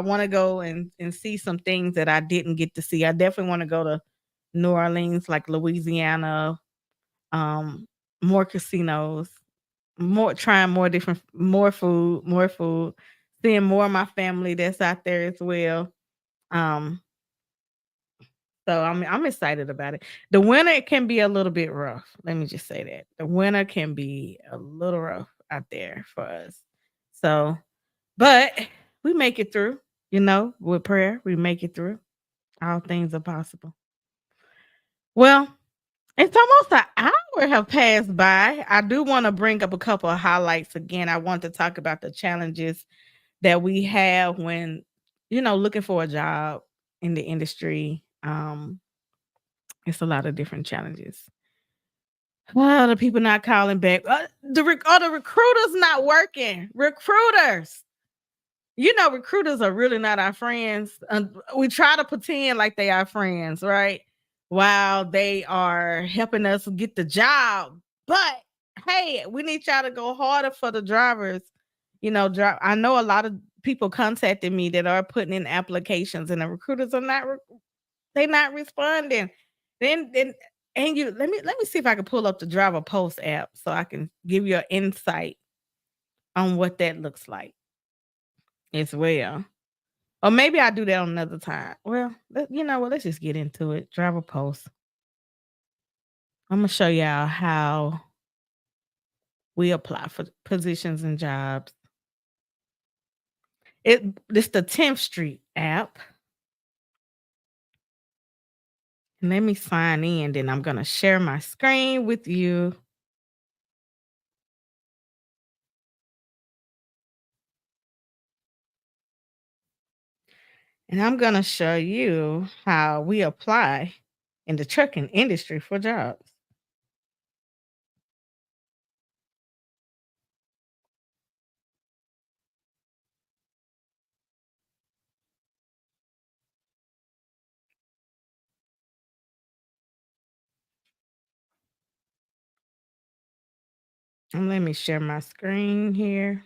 want to go and see some things that I didn't get to see. I definitely want to go to New Orleans, like Louisiana, um, more casinos, more trying more food, seeing more of my family that's out there as well. Um, so I'm excited about it. The winter can be a little bit rough. Let me just say that. The winter can be a little rough out there for us. So, but we make it through, with prayer, we make it through. All things are possible. Well, it's almost an hour have passed by. I do want to bring up a couple of highlights again. I want to talk about the challenges that we have when, looking for a job in the industry. It's a lot of different challenges. The people not calling back. The recruiters not working. Recruiters. Recruiters are really not our friends. We try to pretend like they are friends, right? While they are helping us get the job. But hey, we need y'all to go harder for the drivers. I know a lot of people contacted me that are putting in applications, and the recruiters are not. They not responding. Then and you let me see if I can pull up the Driver Post app so I can give you an insight on what that looks like as well. Or maybe I'll do that on another time. Well, you know what? Let's just get into it. Driver Post. I'm gonna show y'all how we apply for positions and jobs. It's the 10th Street app. And let me sign in, then I'm gonna share my screen with you. And I'm gonna show you how we apply in the trucking industry for jobs. And let me share my screen here.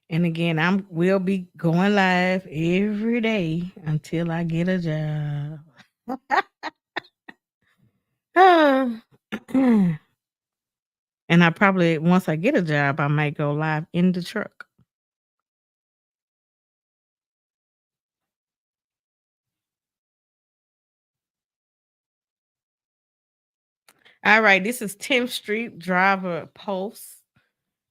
And again, will be going live every day until I get a job. Ah. And I probably once I get a job, I might go live in the truck. All right, this is 10th Street Driver Post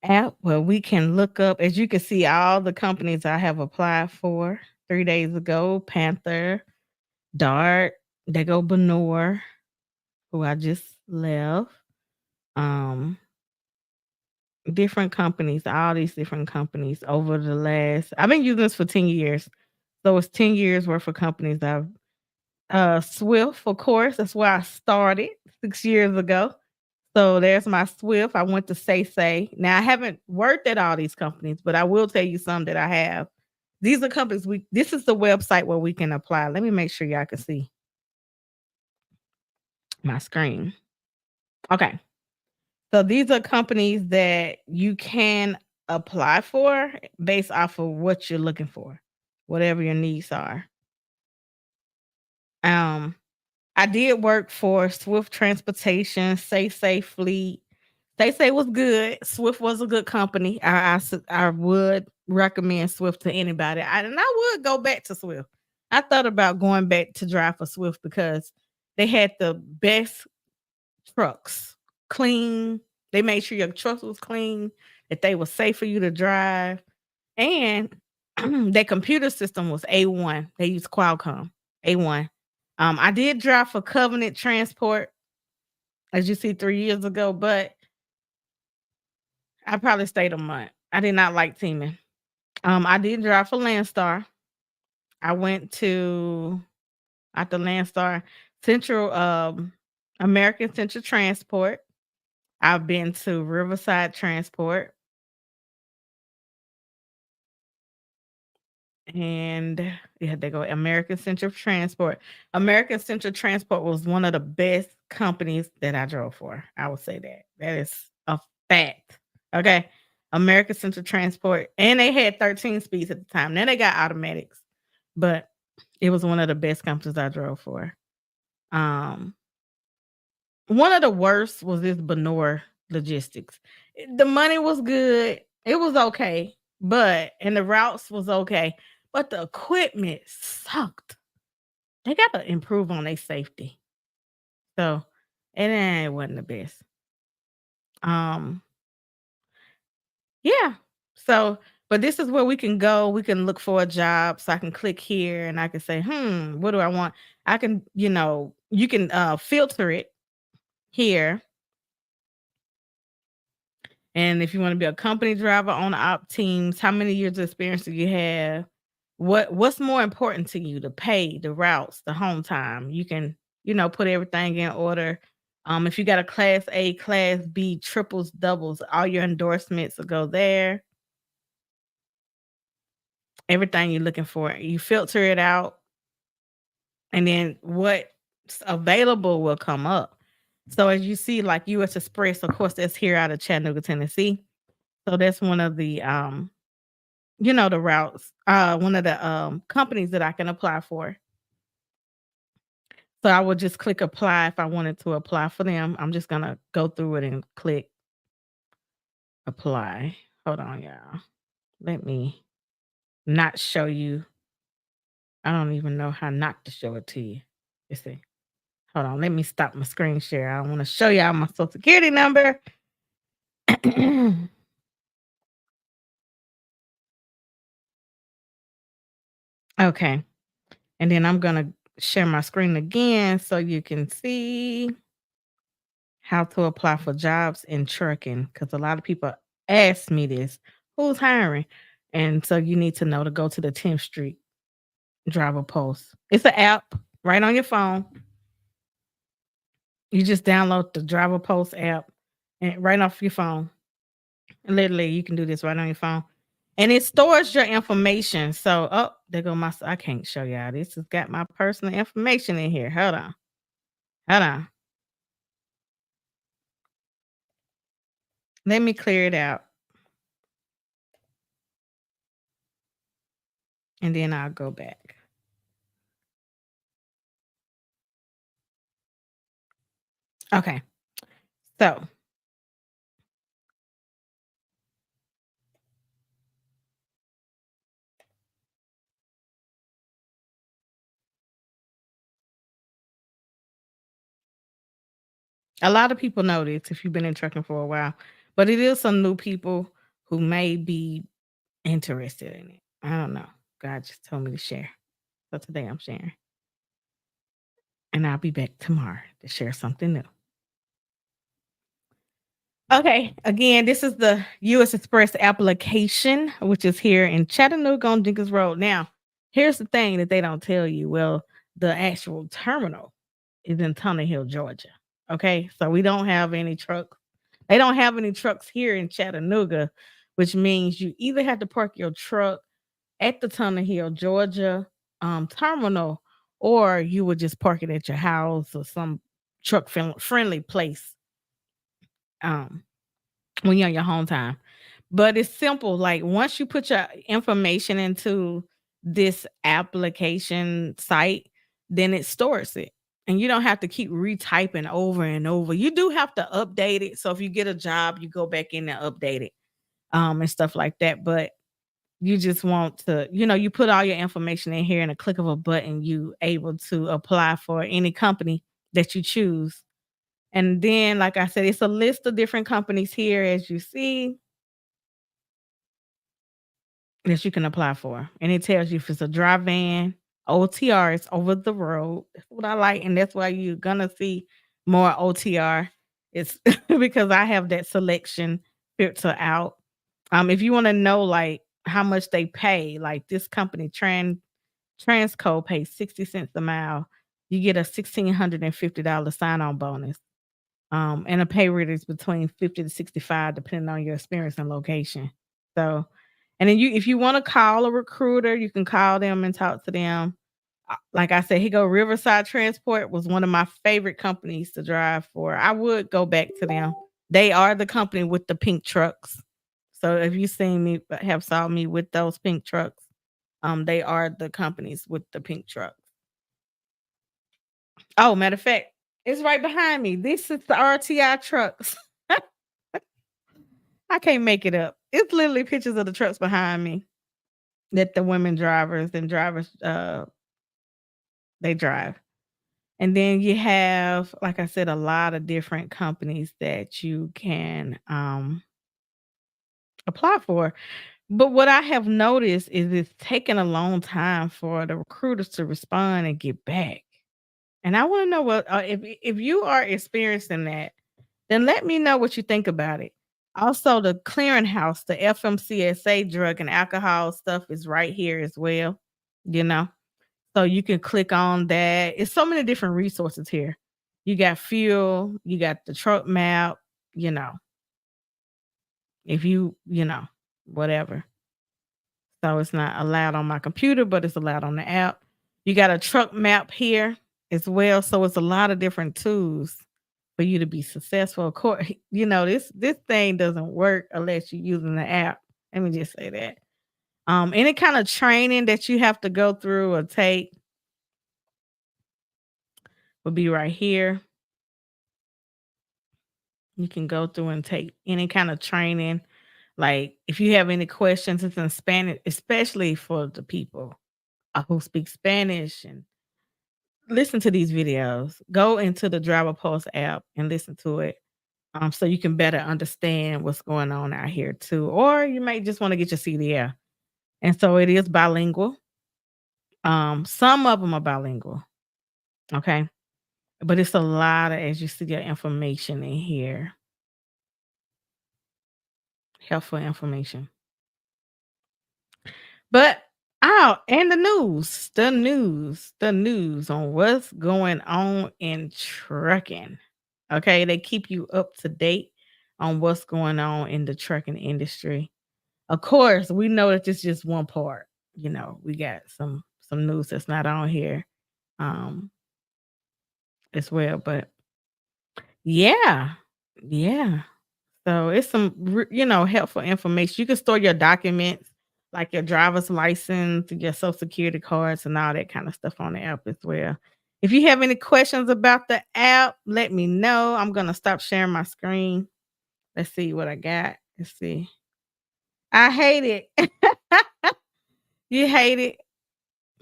app where we can look up, as you can see, all the companies I have applied for 3 days ago. Panther, Dart, they go Benor, who I just left. Um, different companies, all these different companies over the last I've been using this for 10 years. So it's 10 years worth of companies I've Swift, of course, that's where I started 6 years ago. So there's my Swift. I went to Say. Now I haven't worked at all these companies, but I will tell you some that I have. These are companies this is the website where we can apply. Let me make sure y'all can see my screen. Okay. So these are companies that you can apply for based off of what you're looking for, whatever your needs are. Um, I did work for Swift Transportation, Say Fleet. Say was good. Swift was a good company. I would recommend Swift to anybody. And I would go back to Swift. I thought about going back to drive for Swift because they had the best trucks, clean. They made sure your truck was clean, that they were safe for you to drive, and their computer system was A1. They used Qualcomm A1. I did drive for Covenant Transport, as you see 3 years ago, but I probably stayed a month. I did not like teaming. I did drive for Landstar. I went to after Landstar Central American Central Transport. I've been to Riverside Transport, and yeah, they go American Central Transport. American Central Transport was one of the best companies that I drove for. I would say that. That is a fact. Okay. American Central Transport. And they had 13 speeds at the time. Then they got automatics, but it was one of the best companies I drove for. Um, One of the worst was this Benor Logistics. The money was good. It was okay, and the routes was okay, but the equipment sucked. They gotta improve on their safety. So, it wasn't the best. Um, yeah. So, but this is where we can go. We can look for a job. So I can click here and I can say, what do I want? I can, you can filter it here. And if you want to be a company driver on the op teams, how many years of experience do you have? What's more important to you? The pay, the routes, the home time. You can, put everything in order. If you got a class A, class B, triples, doubles, all your endorsements will go there. Everything you're looking for. You filter it out, and then what's available will come up. So as you see, like US Express, of course, that's here out of Chattanooga, Tennessee. So that's one of the the routes, one of the companies that I can apply for. So I would just click apply if I wanted to apply for them. I'm just gonna go through it and click apply. Hold on, y'all. Let me not show you. I don't even know how not to show it to you. Let's see. Hold on. Let me stop my screen share. I want to show y'all my social security number. Okay. And then I'm gonna share my screen again so you can see how to apply for jobs in trucking, because a lot of people ask me this, who's hiring? And so you need to know to go to the 10th Street driver post. It's an app right on your phone. You just download the driver post app and right off your phone. Literally, you can do this right on your phone. And it stores your information. So, there go I can't show y'all. This has got my personal information in here. Hold on. Hold on. Let me clear it out. And then I'll go back. Okay. So a lot of people know this if you've been in trucking for a while, but it is some new people who may be interested in it. I don't know. God just told me to share. So today I'm sharing. And I'll be back tomorrow to share something new. Okay, again, this is the US Express application, which is here in Chattanooga on Jenkins Road. Now, here's the thing that they don't tell you. Well, the actual terminal is in Tunnel Hill, Georgia. Okay, so we don't have any trucks. They don't have any trucks here in Chattanooga, which means you either have to park your truck at the Tunnel Hill, Georgia terminal, or you would just park it at your house or some truck friendly place. Um, when you're on your home time. But it's simple. Like once you put your information into this application site, then it stores it. And you don't have to keep retyping over and over. You do have to update it. So if you get a job, you go back in and update it and stuff like that. But you just want to, you put all your information in here and a click of a button, you able to apply for any company that you choose. And then, like I said, it's a list of different companies here, as you see, that you can apply for. And it tells you if it's a dry van, OTR is over the road. That's what I like. And that's why you're going to see more OTR. It's because I have that selection filter out. If you want to know like how much they pay, like this company, Transco pays 60 cents a mile. You get a $1,650 sign on bonus. And a pay rate is between 50 to 65, depending on your experience and location. So, and then if you want to call a recruiter, you can call them and talk to them. Like I said, Riverside Transport was one of my favorite companies to drive for. I would go back to them. They are the company with the pink trucks. So if you have saw me with those pink trucks, they are the companies with the pink trucks. Oh, matter of fact, it's right behind me. This is the RTI trucks. I can't make it up. It's literally pictures of the trucks behind me that the women drivers they drive. And then you have, like I said, a lot of different companies that you can apply for. But what I have noticed is it's taking a long time for the recruiters to respond and get back. And I want to know what if you are experiencing that, then let me know what you think about it. Also, the clearinghouse, the FMCSA drug and alcohol stuff is right here as well, you know. So you can click on that. It's so many different resources here. You got fuel, you got the truck map, you know, if whatever. So it's not allowed on my computer, but it's allowed on the app. You got a truck map here as well. So it's a lot of different tools for you to be successful. Of course, this thing doesn't work unless you're using the app. Let me just say that. Any kind of training that you have to go through or take will be right here. You can go through and take any kind of training. Like if you have any questions, it's in Spanish, especially for the people who speak Spanish and listen to these videos. Go into the Driver Pulse app and listen to it. So you can better understand what's going on out here too. Or you might just want to get your CDL. And so it is bilingual. Some of them are bilingual. Okay. But it's a lot of, as you see, your information in here. Helpful information. But and the news on what's going on in trucking. Okay, they keep you up to date on what's going on in the trucking industry. Of course, we know that this is just one part. We got some news that's not on here um as well, but yeah. Yeah. So it's some helpful information. You can store your documents like your driver's license, your social security cards and all that kind of stuff on the app as well. If you have any questions about the app, let me know. I'm going to stop sharing my screen. Let's see what I got. Let's see. I hate it. You hate it?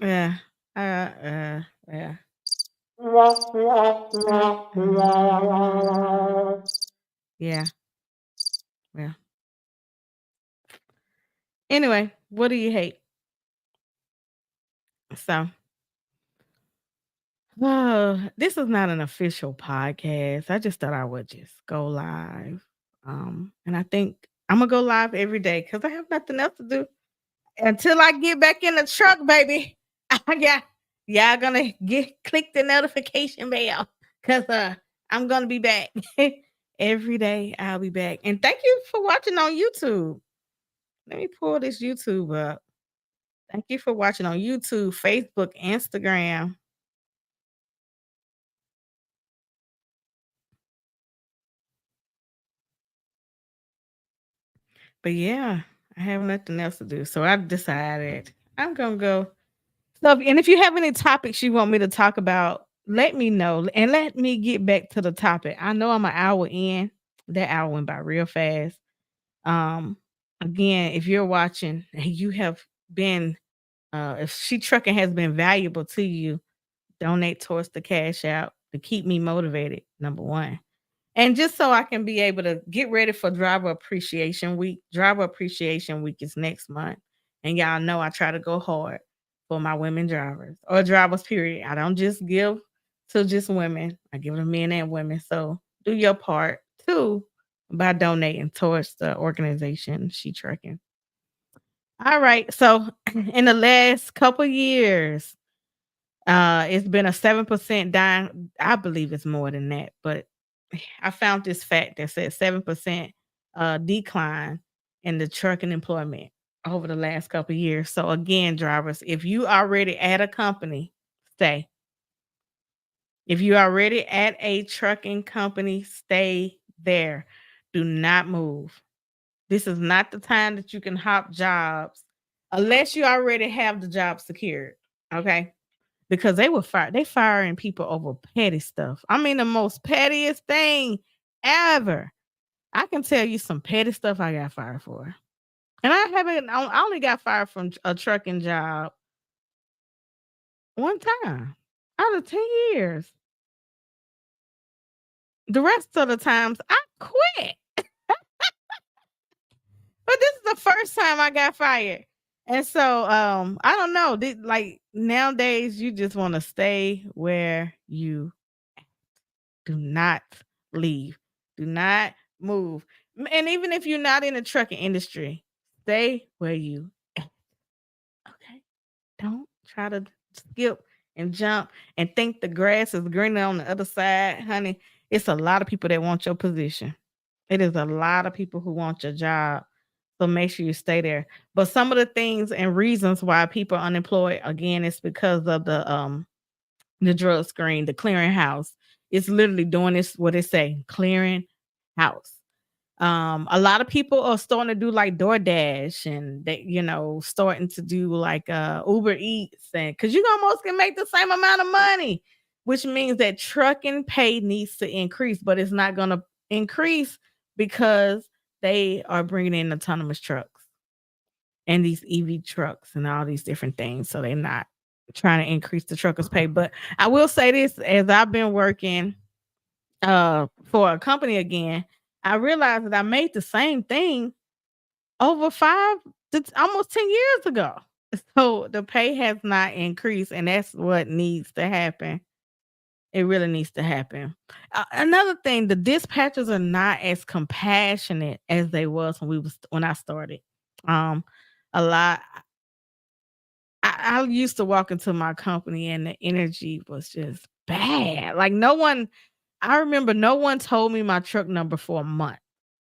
Yeah. Yeah. Yeah. Yeah. Anyway, what do you hate? So, this is not an official podcast. I just thought I would just go live. And I think I'm gonna go live every day because I have nothing else to do until I get back in the truck, baby. I got y'all gonna click the notification bell because I'm gonna be back every day. I'll be back, and thank you for watching on YouTube. Let me pull this YouTube up. Thank you for watching on YouTube, Facebook, Instagram. But yeah, I have nothing else to do. So I decided I'm gonna go. So and if you have any topics you want me to talk about, let me know and let me get back to the topic. I know I'm an hour in. That hour went by real fast. Um Again, if you're watching and you have been if She Trucking has been valuable to you, donate towards the cash out to keep me motivated, number one. And just so I can be able to get ready for Driver Appreciation Week. Driver Appreciation Week is next month. And y'all know I try to go hard for my women drivers or drivers, period. I don't just give to just women, I give to men and women. So do your part too by donating towards the organization She Trucking. All right. So in the last couple years, it's been a 7% down. I believe it's more than that, but I found this fact that said 7% decline in the trucking employment over the last couple of years. So again, drivers, if you already at a company, stay. If you already at a trucking company, stay there. Do not move. This is not the time that you can hop jobs unless you already have the job secured. Okay. Because they firing people over petty stuff. I mean, the most pettiest thing ever. I can tell you some petty stuff I got fired for. And I only got fired from a trucking job one time out of 10 years. The rest of the times I quit. But this is the first time I got fired. And so I don't know. Like nowadays you just want to stay where you do not leave. Do not move. And even if you're not in the trucking industry, stay where you at. Okay. Don't try to skip and jump and think the grass is greener on the other side, honey. It's a lot of people that want your position. It is a lot of people who want your job. So make sure you stay there. But some of the things and reasons why people are unemployed, again, it's because of the drug screen, the clearinghouse. It's literally doing this, what it say, clearing house. A lot of people are starting to do like DoorDash and they, starting to do like Uber Eats and because you almost can make the same amount of money, which means that trucking pay needs to increase, but it's not gonna increase because they are bringing in autonomous trucks and these EV trucks and all these different things. So they're not trying to increase the truckers' pay. But I will say this, as I've been working for a company again, I realized that I made the same thing over 5 to almost 10 years ago. So the pay has not increased, and that's what needs to happen. It really needs to happen. Another thing, the dispatchers are not as compassionate as they was when I started. Um, a lot. I used to walk into my company and the energy was just bad. Like I remember no one told me my truck number for a month.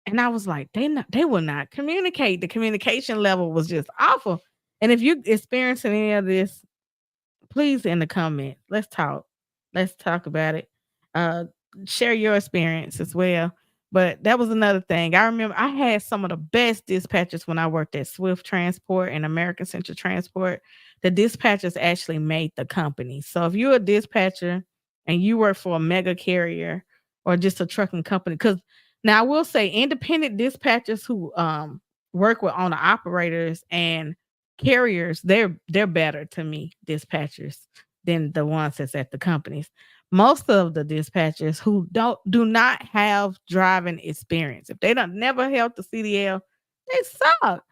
And I was like, they will not communicate. The communication level was just awful. And if you experiencing any of this, please in the comments. Let's talk. Let's talk about it. Uh, Share your experience as well. But that was another thing. I remember I had some of the best dispatchers when I worked at Swift Transport and American Central Transport. The dispatchers actually made the company. So if you're a dispatcher and you work for a mega carrier or just a trucking company, because now I will say independent dispatchers who work with owner operators and carriers, they're better to me, dispatchers, than the ones that's at the companies. Most of the dispatchers who do not have driving experience, if they don't never held the CDL, they suck.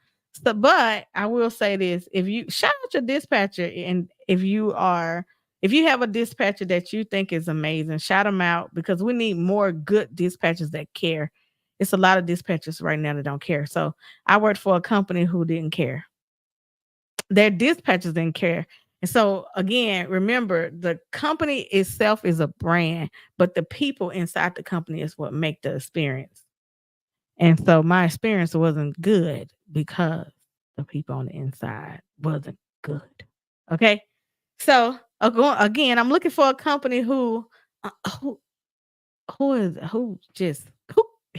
So, but I will say this: if you shout out your dispatcher, and if you have a dispatcher that you think is amazing, shout them out because we need more good dispatchers that care. it's a lot of dispatchers right now that don't care. So I worked for a company who didn't care. Their dispatchers didn't care. And so again, remember the company itself is a brand, but the people inside the company is what make the experience. And so my experience wasn't good because the people on the inside wasn't good. Okay. So again, I'm looking for a company uh, who who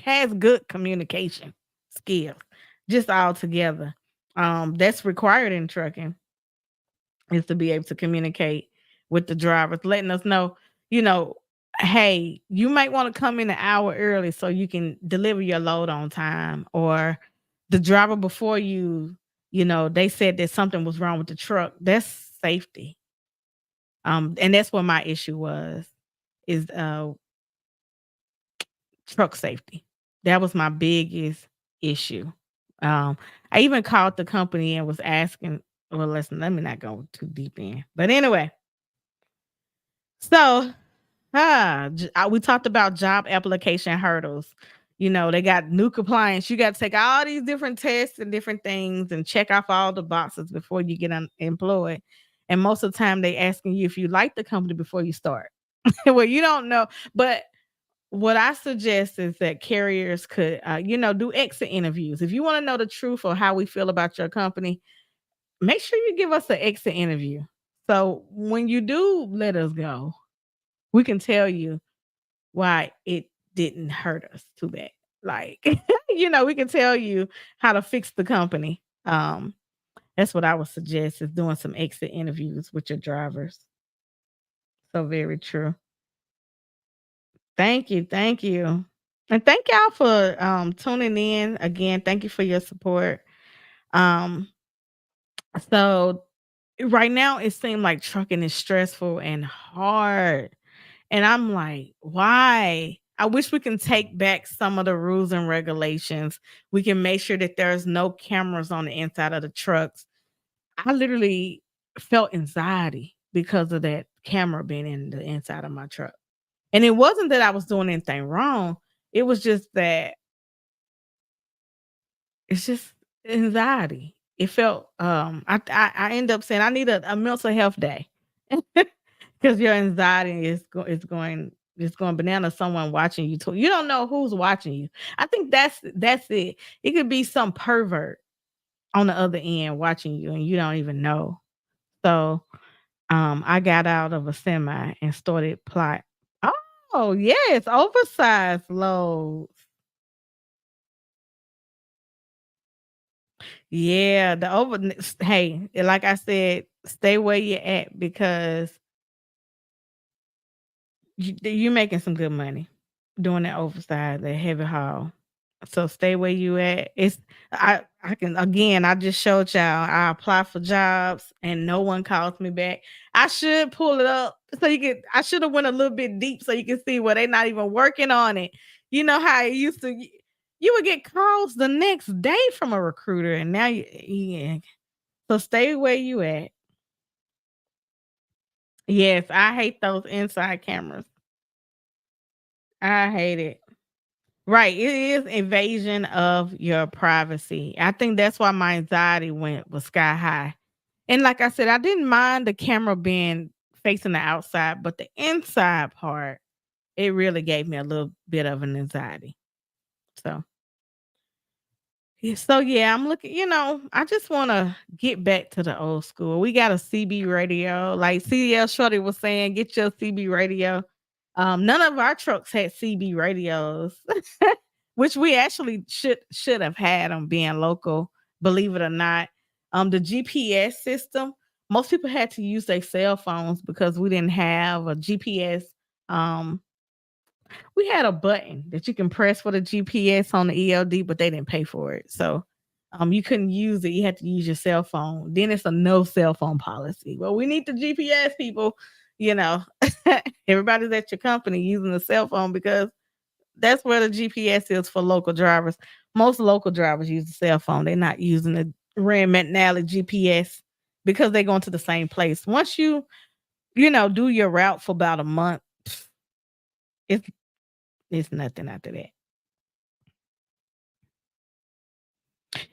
has good communication skills, just all together. That's required in trucking is to be able to communicate with the drivers, letting us know, you know, hey, you might want to come in an hour early so you can deliver your load on time. Or the driver before you, they said that something was wrong with the truck. That's safety. And that's what my issue was is truck safety. That was my biggest issue. Um, I even called the company and was asking, well, listen, let me not go too deep in. But anyway, so we talked about job application hurdles. They got new compliance. You got to take all these different tests and different things and check off all the boxes before you get employed. And most of the time, they asking you if you like the company before you start. Well, you don't know, but what I suggest is that carriers could, do exit interviews. If you want to know the truth or how we feel about your company, make sure you give us an exit interview. So when you do let us go, we can tell you why it didn't hurt us too bad. Like, we can tell you how to fix the company. That's what I would suggest is doing some exit interviews with your drivers. So very true. Thank you. Thank you. And thank y'all for tuning in. Again, thank you for your support. Um, so right now it seems like trucking is stressful and hard. And I'm like, why? I wish we can take back some of the rules and regulations. We can make sure that there's no cameras on the inside of the trucks. I literally felt anxiety because of that camera being in the inside of my truck. And it wasn't that I was doing anything wrong. It was just that it's just anxiety. It felt I end up saying I need a mental health day. Because your anxiety is going banana someone watching you too. You don't know who's watching you. I think that's it. It could be some pervert on the other end watching you and you don't even know. So I got out of a semi and started plot. Oh yes, oversized loads. Yeah, hey, like I said, stay where you're at because you're making some good money doing that oversized, that heavy haul. So stay where you at. I can again, I just showed y'all I apply for jobs and no one calls me back. I should pull it up so I should have went a little bit deep so you can see where they're not even working on it. You know how it used to you would get calls the next day from a recruiter and now yeah. So stay where you at. Yes, I hate those inside cameras. I hate it. Right, it is invasion of your privacy. I think that's why my anxiety was sky high. And like I said, I didn't mind the camera being facing the outside, but the inside part, it really gave me a little bit of an anxiety. So yeah, so yeah, I'm looking, I just want to get back to the old school. We got a CB radio, like CDL Shorty was saying, get your CB radio. None of our trucks had CB radios, which we actually should have had them being local, believe it or not. The GPS system, most people had to use their cell phones because we didn't have a GPS. Um, we had a button that you can press for the GPS on the ELD, but they didn't pay for it. So you couldn't use it. You had to use your cell phone. Then it's a no cell phone policy. Well, we need the GPS people, you know. Everybody's at your company using the cell phone because that's where the GPS is for local drivers. Most local drivers use the cell phone. They're not using the Rand McNally GPS because they're going to the same place. Once do your route for about a month, it's it's nothing after that.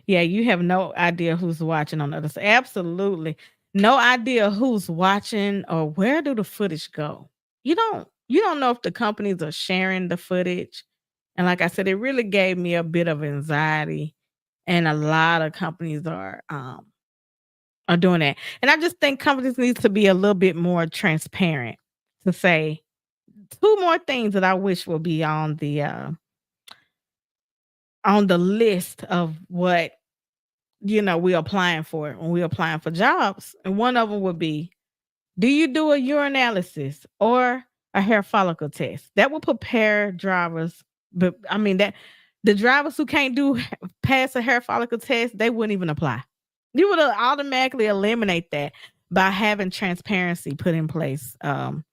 Yeah, you have no idea who's watching on the other side. Absolutely. No idea who's watching or where do the footage go. You don't know if the companies are sharing the footage. And like I said, it really gave me a bit of anxiety. And a lot of companies are doing that. And I just think companies need to be a little bit more transparent to say two more things that I wish will be on the list of what we're applying for when we're applying for jobs. And one of them would be, do you do a urinalysis or a hair follicle test? That will prepare drivers. But I mean that the drivers who can't do pass a hair follicle test, they wouldn't even apply. You would automatically eliminate that by having transparency put in place. And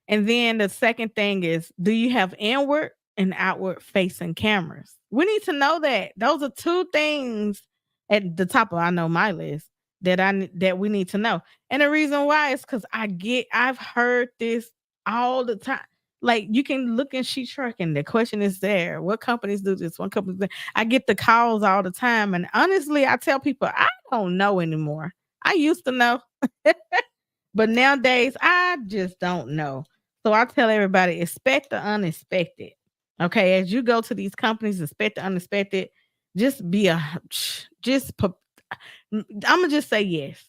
then the second thing is, do you have inward and outward facing cameras? We need to know that. Those are two things at the top of I know my list that we need to know. And the reason why is because I've heard this all the time. Like you can look in sheet trucking. The question is there. What companies do this? What companies do. I get the calls all the time. And honestly, I tell people I don't know anymore. I used to know. But nowadays I just don't know. So I tell everybody, expect the unexpected. Okay, as you go to these companies, expect the unexpected. Just be a, just. I'm gonna just say yes,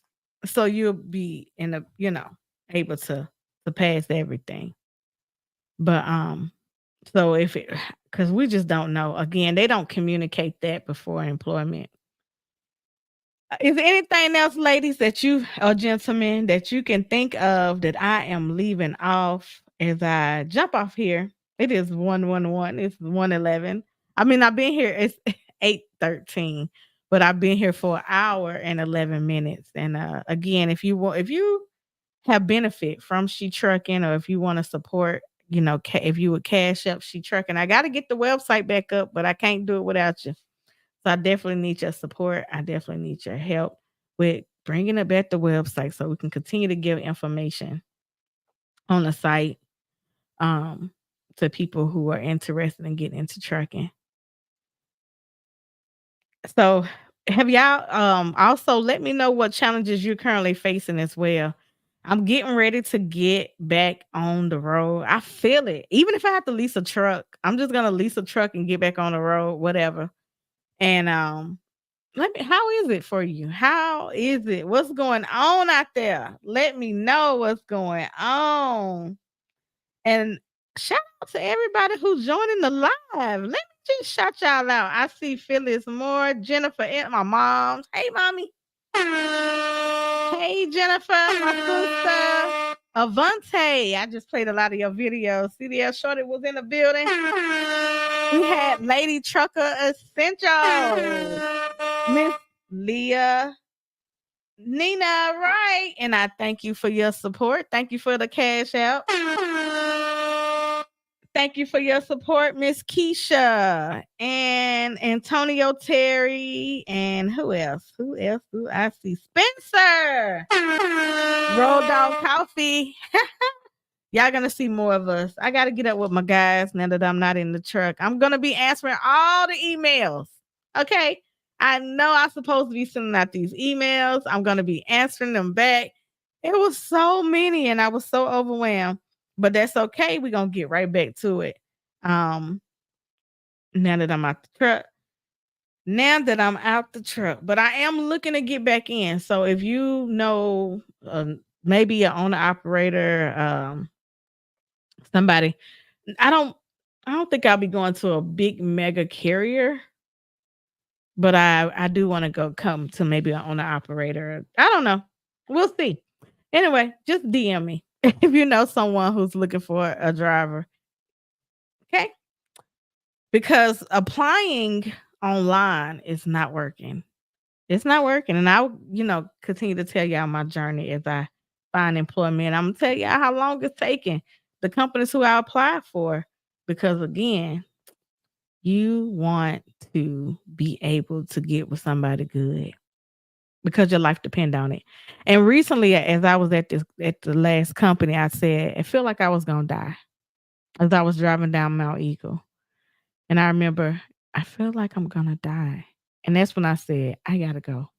so you'll be in a, able to pass everything. But so if it, because we just don't know. Again, they don't communicate that before employment. Is there anything else, ladies, that you or gentlemen that you can think of that I am leaving off as I jump off here? It is 111. It's 111. I mean, I've been here, it's 8:13, but I've been here for an hour and 11 minutes. And again, if you have benefit from She Trucking, or if you want to support, if you would cash up She Trucking, I got to get the website back up, but I can't do it without you. So I definitely need your support. I definitely need your help with bringing it back the website so we can continue to give information on the site um, to people who are interested in getting into trucking. So have y'all also let me know what challenges you're currently facing as well. I'm getting ready to get back on the road. I feel it. Even if I have to lease a truck, I'm just gonna lease a truck and get back on the road, whatever. And how is it for you? How is it? What's going on out there? Let me know what's going on. And shout out to everybody who's joining the live. Let me just shout y'all out. I see Phyllis Moore, Jennifer, and my moms. Hey, mommy. Hey, Jennifer, my sister. Avante. I just played a lot of your videos. CDL Shorty was in the building. We had Lady Trucker Essentials. Miss Leah, Nina, right? And I thank you for your support. Thank you for the cash out. Thank you for your support, Miss Keisha and Antonio Terry. And who else? Who else do I see? Spencer. Roll Dog Coffee. Y'all gonna see more of us. I gotta get up with my guys now that I'm not in the truck. I'm gonna be answering all the emails. Okay. I know I'm supposed to be sending out these emails. I'm gonna be answering them back. It was so many and I was so overwhelmed. But that's okay. We're gonna get right back to it. Um, now that I'm out the truck. Now that I'm out the truck, but I am looking to get back in. So if you know, maybe an owner operator, somebody, I don't, I don't think I'll be going to a big mega carrier, but I do want to come to maybe an owner operator. I don't know. We'll see. Anyway, just DM me if you know someone who's looking for a driver. Okay. Because applying online is not working. It's not working. And I'll, continue to tell y'all my journey as I find employment. I'm gonna tell y'all how long it's taking. The companies who I applied for. Because again, you want to be able to get with somebody good because your life depend on it. And recently, as I was at the last company, I said, I feel like I was gonna die as I was driving down Mount Eagle. And I remember, I feel like I'm gonna die. And that's when I said, I gotta go.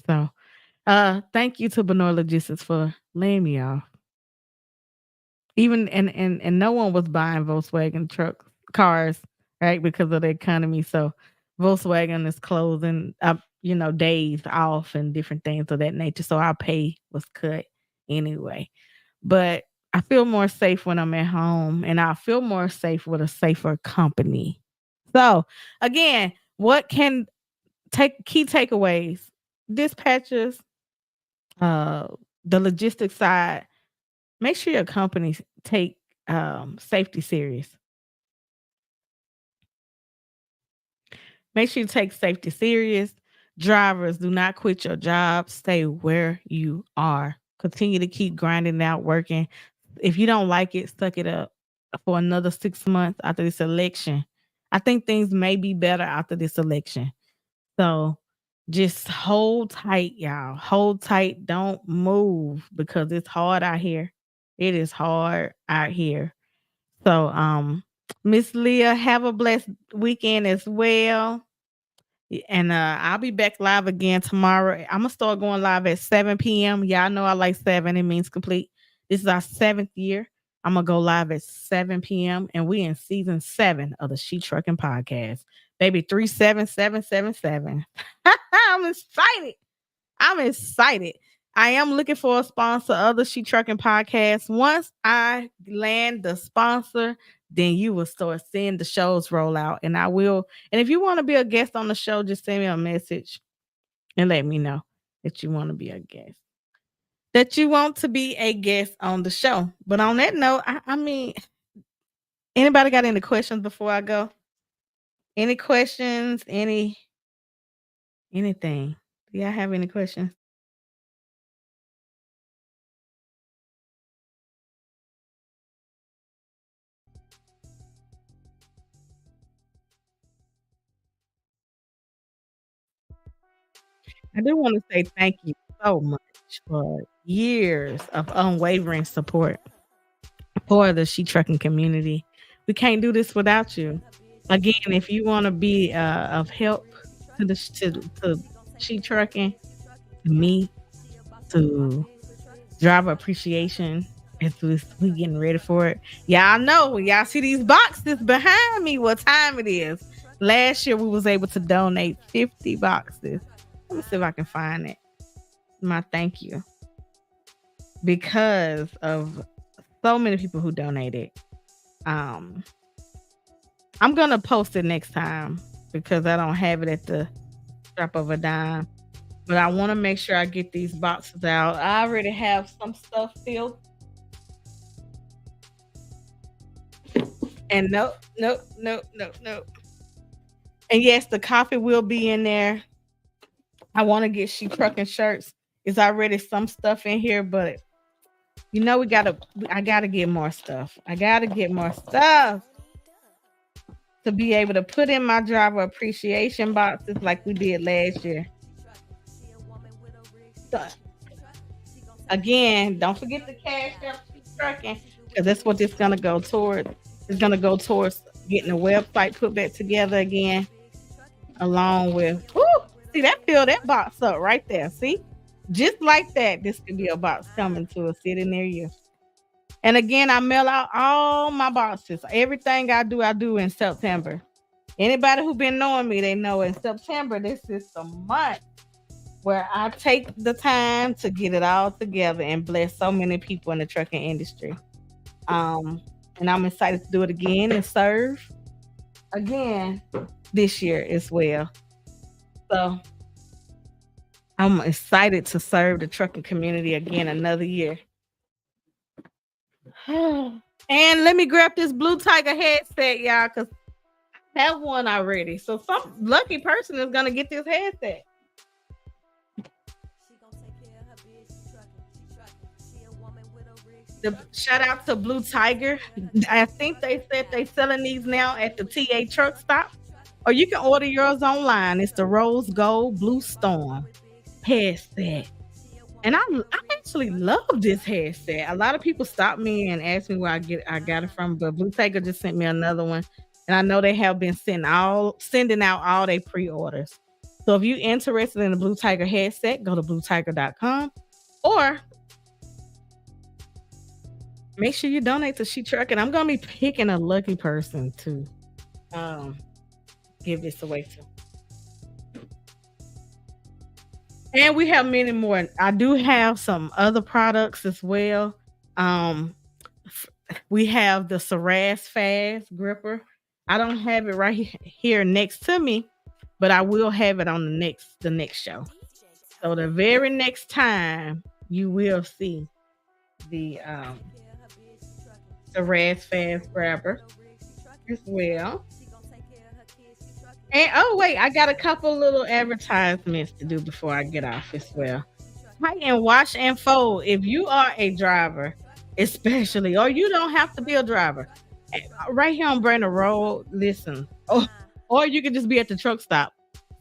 So thank you to Benoit Logistics for laying me off. Even and no one was buying Volkswagen trucks, cars, right, because of the economy. So Volkswagen is closing up, days off and different things of that nature. So our pay was cut anyway. But I feel more safe when I'm at home, and I feel more safe with a safer company. So again, what can take key takeaways? Dispatchers, uh, the logistics side, make sure your companies take safety serious. Make sure you take safety serious. Drivers, do not quit your job. Stay where you are. Continue to keep grinding out, working. If you don't like it, suck it up for another 6 months after this election. I think things may be better after this election. So just hold tight, y'all. Hold tight. Don't move because it's hard out here. It is hard out here. So, Miss Leah, have a blessed weekend as well. And I'll be back live again tomorrow. I'm gonna start going live at 7 p.m. Y'all know I like 7. It means complete. This is our 7th year. I'm gonna go live at 7 p.m. and we in season 7 of the She Trucking Podcast. Baby 37777. I'm excited. I'm excited. I am looking for a sponsor of the She Trucking Podcast. Once I land the sponsor, then you will start seeing the shows roll out. And I will. And if you want to be a guest on the show, just send me a message and let me know that you want to be a guest. That you want to be a guest on the show. But on that note, I mean, anybody got any questions before I go? Any questions? Anything? Do y'all have any questions? I do want to say thank you so much for years of unwavering support for the She Trucking community. We can't do this without you. Again, if you want to be of help to to She Trucking, to me, to driver appreciation as we getting ready for it. Y'all know when y'all see these boxes behind me, what time it is. Last year we was able to donate 50 boxes. Let me see if I can find it. My thank you. Because of so many people who donated. I'm gonna post it next time because I don't have it at the drop of a dime. But I want to make sure I get these boxes out. I already have some stuff filled. And nope. And yes, the coffee will be in there. I want to get She Trucking shirts. It's already some stuff in here, but I gotta get more stuff. I gotta get more stuff to be able to put in my driver appreciation boxes like we did last year. So, again, don't forget the cash up She Trucking because that's what it's gonna go towards. It's gonna go towards getting the website put back together again, along with see that fill that box up right there. See, just like that, this could be a box coming to a city near you. And again, I mail out all my boxes. Everything I do in September. Anybody who been knowing me, they know in September, this is the month where I take the time to get it all together and bless so many people in the trucking industry. And I'm excited to do it again and serve again this year as well. So I'm excited to serve the trucking community again another year. And let me grab this Blue Tiger headset, y'all, because I have one already. So some lucky person is gonna get this headset. Shout out to Blue Tiger. I think they said they selling these now at the TA truck stop. Or you can order yours online. It's the Rose Gold Blue Storm headset. And I actually love this headset. A lot of people stop me and ask me where I got it from, but Blue Tiger just sent me another one. And I know they have been sending out all their pre-orders. So if you're interested in the Blue Tiger headset, go to bluetiger.com or make sure you donate to She Trucking. I'm gonna be picking a lucky person to um give this away to. And we have many more. I do have some other products as well. Um we have the Saraz Fast Gripper. I don't have it right here next to me, but I will have it on the next show. So the very next time you will see the Saraz Fast Grabber as well. And oh wait, I got a couple little advertisements to do before I get off as well. Hi and wash and fold. If you are a driver, especially, or you don't have to be a driver, right here on Brandon Road, listen, or you can just be at the truck stop.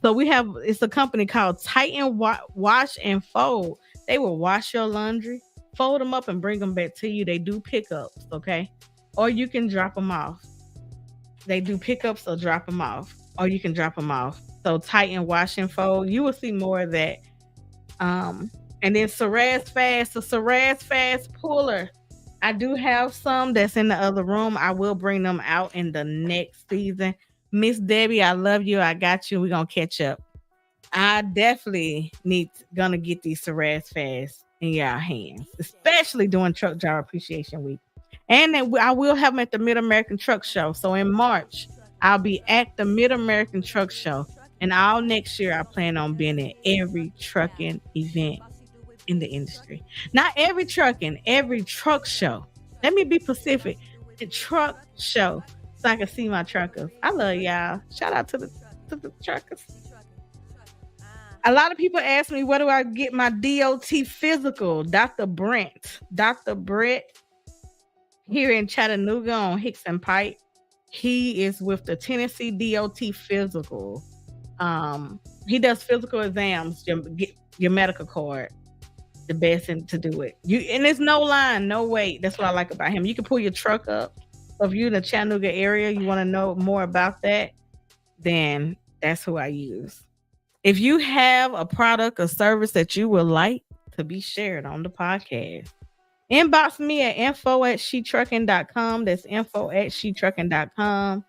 So it's a company called Titan Wash and Fold. They will wash your laundry, fold them up, and bring them back to you. They do pickups, okay, or you can drop them off. They do pickups or drop them off, or you can drop them off. So Titan Wash and Fold, you will see more of that. And then Saraz Fast, the Saraz Fast Puller. I do have some that's in the other room. I will bring them out in the next season. Miss Debbie, I love you. I got you. We're gonna catch up. I definitely gonna get these Saraz Fast in your hands, especially during Truck Driver Appreciation Week. And then I will have them at the Mid American Truck Show. So in March, I'll be at the Mid American Truck Show. And all next year, I plan on being at every trucking event in the industry. Not every trucking, every truck show. Let me be specific. The truck show, so I can see my truckers. I love y'all. Shout out to the truckers. A lot of people ask me, where do I get my DOT physical? Dr. Brett here in Chattanooga on Hicks and Pike. He is with the Tennessee DOT physical. He does physical exams, your medical card. The best thing to do it. And there's no line, no wait. That's what I like about him. You can pull your truck up. So if you're in the Chattanooga area, you want to know more about that, then that's who I use. If you have a product or service that you would like to be shared on the podcast, inbox me at info@shetrucking.com. That's info@shetrucking.com.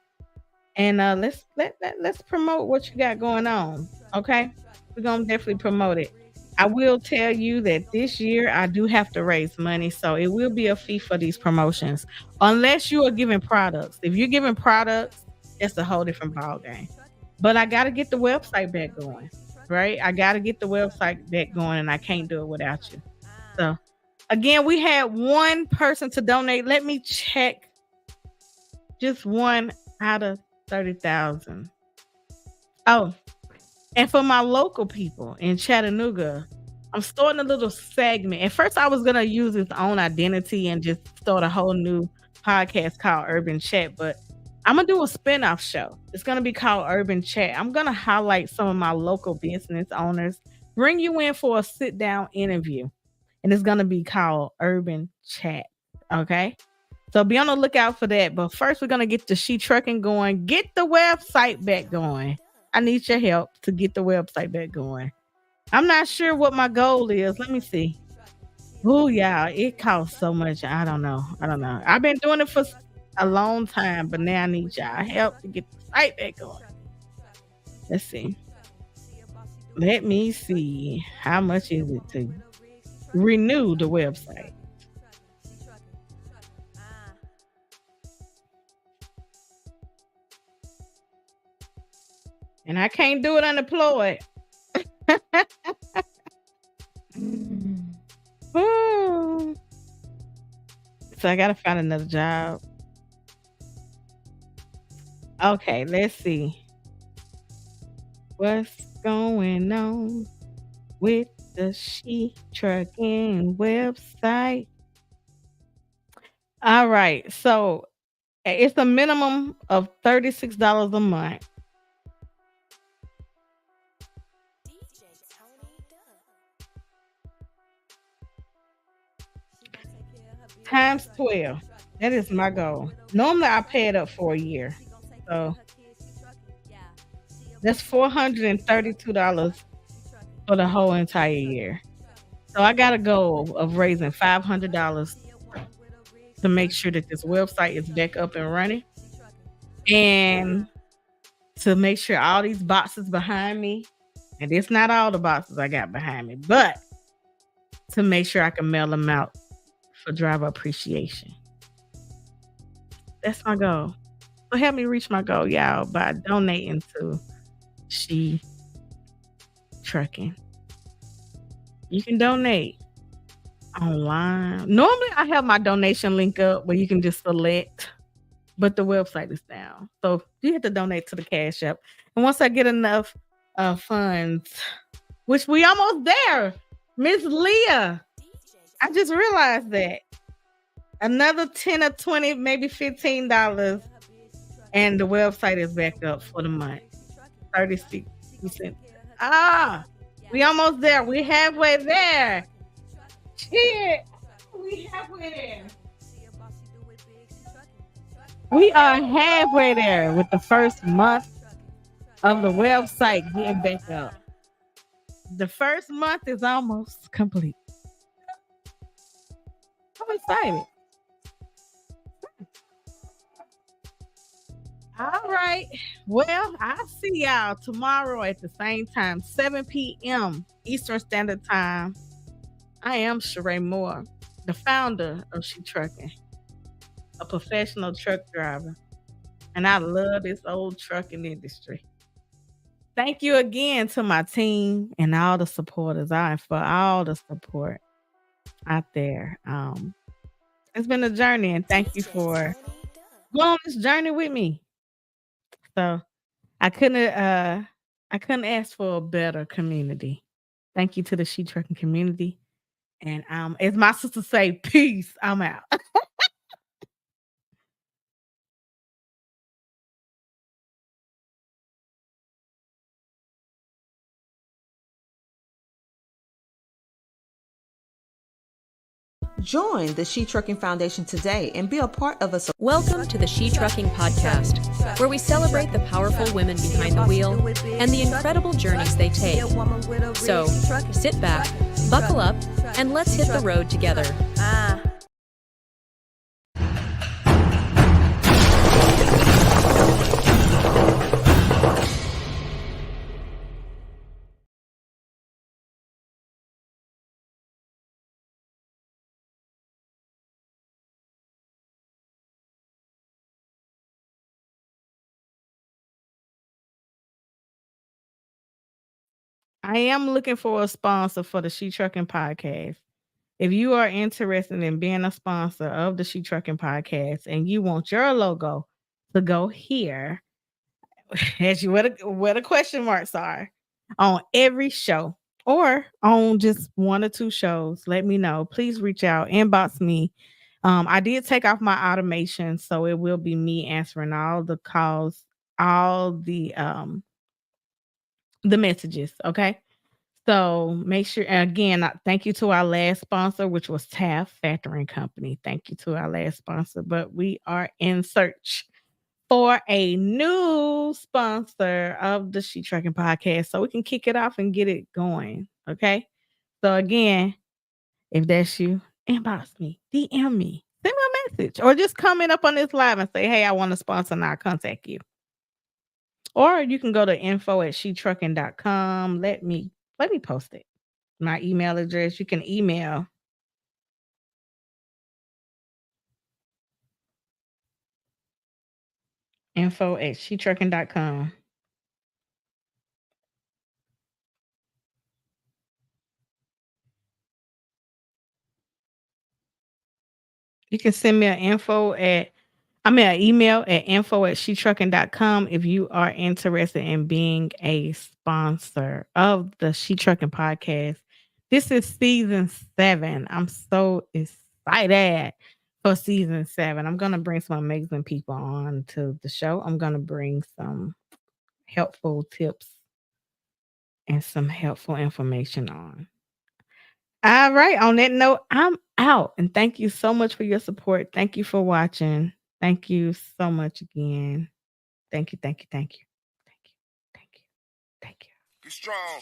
And let's promote what you got going on. Okay, we're gonna definitely promote it. I will tell you that this year I do have to raise money, so it will be a fee for these promotions, unless you are giving products. If you're giving products, it's a whole different ball game. But I got to get the website back going, right? I got to get the website back going, and I can't do it without you. So, again, we had one person to donate. Let me check. Just one out of 30,000. Oh, and for my local people in Chattanooga, I'm starting a little segment. At first, I was going to use its own identity and just start a whole new podcast called Urban Chat, but I'm going to do a spinoff show. It's going to be called Urban Chat. I'm going to highlight some of my local business owners, bring you in for a sit-down interview, and it's going to be called Urban Chat, okay? So be on the lookout for that. But first, we're going to get the She Trucking going, get the website back going. I need your help to get the website back going. I'm not sure what my goal is. Let me see. Oh, yeah, it costs so much. I don't know. I've been doing it for a long time, but now I need y'all help to get the site back going. Let's see. Let me see. How much is it to renew the website? And I can't do it unemployed. So I gotta find another job. Okay, let's see. What's going on with the She Trucking website? All right, so it's a minimum of $36 a month. Times 12. That is my goal. Normally I pay it up for a year. So that's $432 for the whole entire year. So I got a goal of raising $500 to make sure that this website is back up and running, and to make sure all these boxes behind me, and it's not all the boxes I got behind me, but to make sure I can mail them out for driver appreciation. That's my goal. So help me reach my goal, y'all, by donating to She Trucking. You can donate online. Normally, I have my donation link up where you can just select, but the website is down. So you have to donate to the Cash App. And once I get enough funds, which we almost there, Miss Leah, I just realized that. Another 10 or 20, maybe $15, and the website is back up for the month. 36%. We almost there. We halfway there. Shit. We halfway there. We are halfway there with the first month of the website getting back up. The first month is almost complete. I'm excited. All right. Well, I'll see y'all tomorrow at the same time, 7 p.m. Eastern Standard Time. I am Sharae Moore, the founder of She Trucking, a professional truck driver, and I love this old trucking industry. Thank you again to my team and all the supporters for all the support out there. It's been a journey, and thank you for going on this journey with me. So I couldn't ask for a better community. Thank you to the She Trucking community. And as my sister say, peace. I'm out.
Join the She Trucking Foundation today and be a part of us.
Welcome to the She Trucking Podcast, where we celebrate the powerful women behind the wheel and the incredible journeys they take. So, sit back, buckle up, and let's hit the road together.
I am looking for a sponsor for the She Trucking Podcast. If you are interested in being a sponsor of the She Trucking Podcast and you want your logo to go here, as you where the question marks are on every show or on just one or two shows, let me know. Please reach out, inbox me. I did take off my automation, so it will be me answering all the calls, all the messages. Okay. So make sure, again, thank you to our last sponsor, which was Taft Factoring Company. Thank you to our last sponsor, but we are in search for a new sponsor of the She Trucking Podcast so we can kick it off and get it going. Okay. So again, if that's you, inbox me, DM me, send me a message, or just comment up on this live and say, hey, I want to sponsor, and I'll contact you. Or you can go to info@shetrucking.com. Let me post it. My email address. You can email info@shetrucking.com. You can send me an email at info@shetrucking.com if you are interested in being a sponsor of the She Trucking Podcast. This is season 7. I'm so excited for season 7. I'm going to bring some amazing people on to the show. I'm going to bring some helpful tips and some helpful information on. All right. On that note, I'm out. And thank you so much for your support. Thank you for watching. Thank you so much again. Thank you. Thank you. Thank you. Thank you. Thank you. Thank you.
Be strong.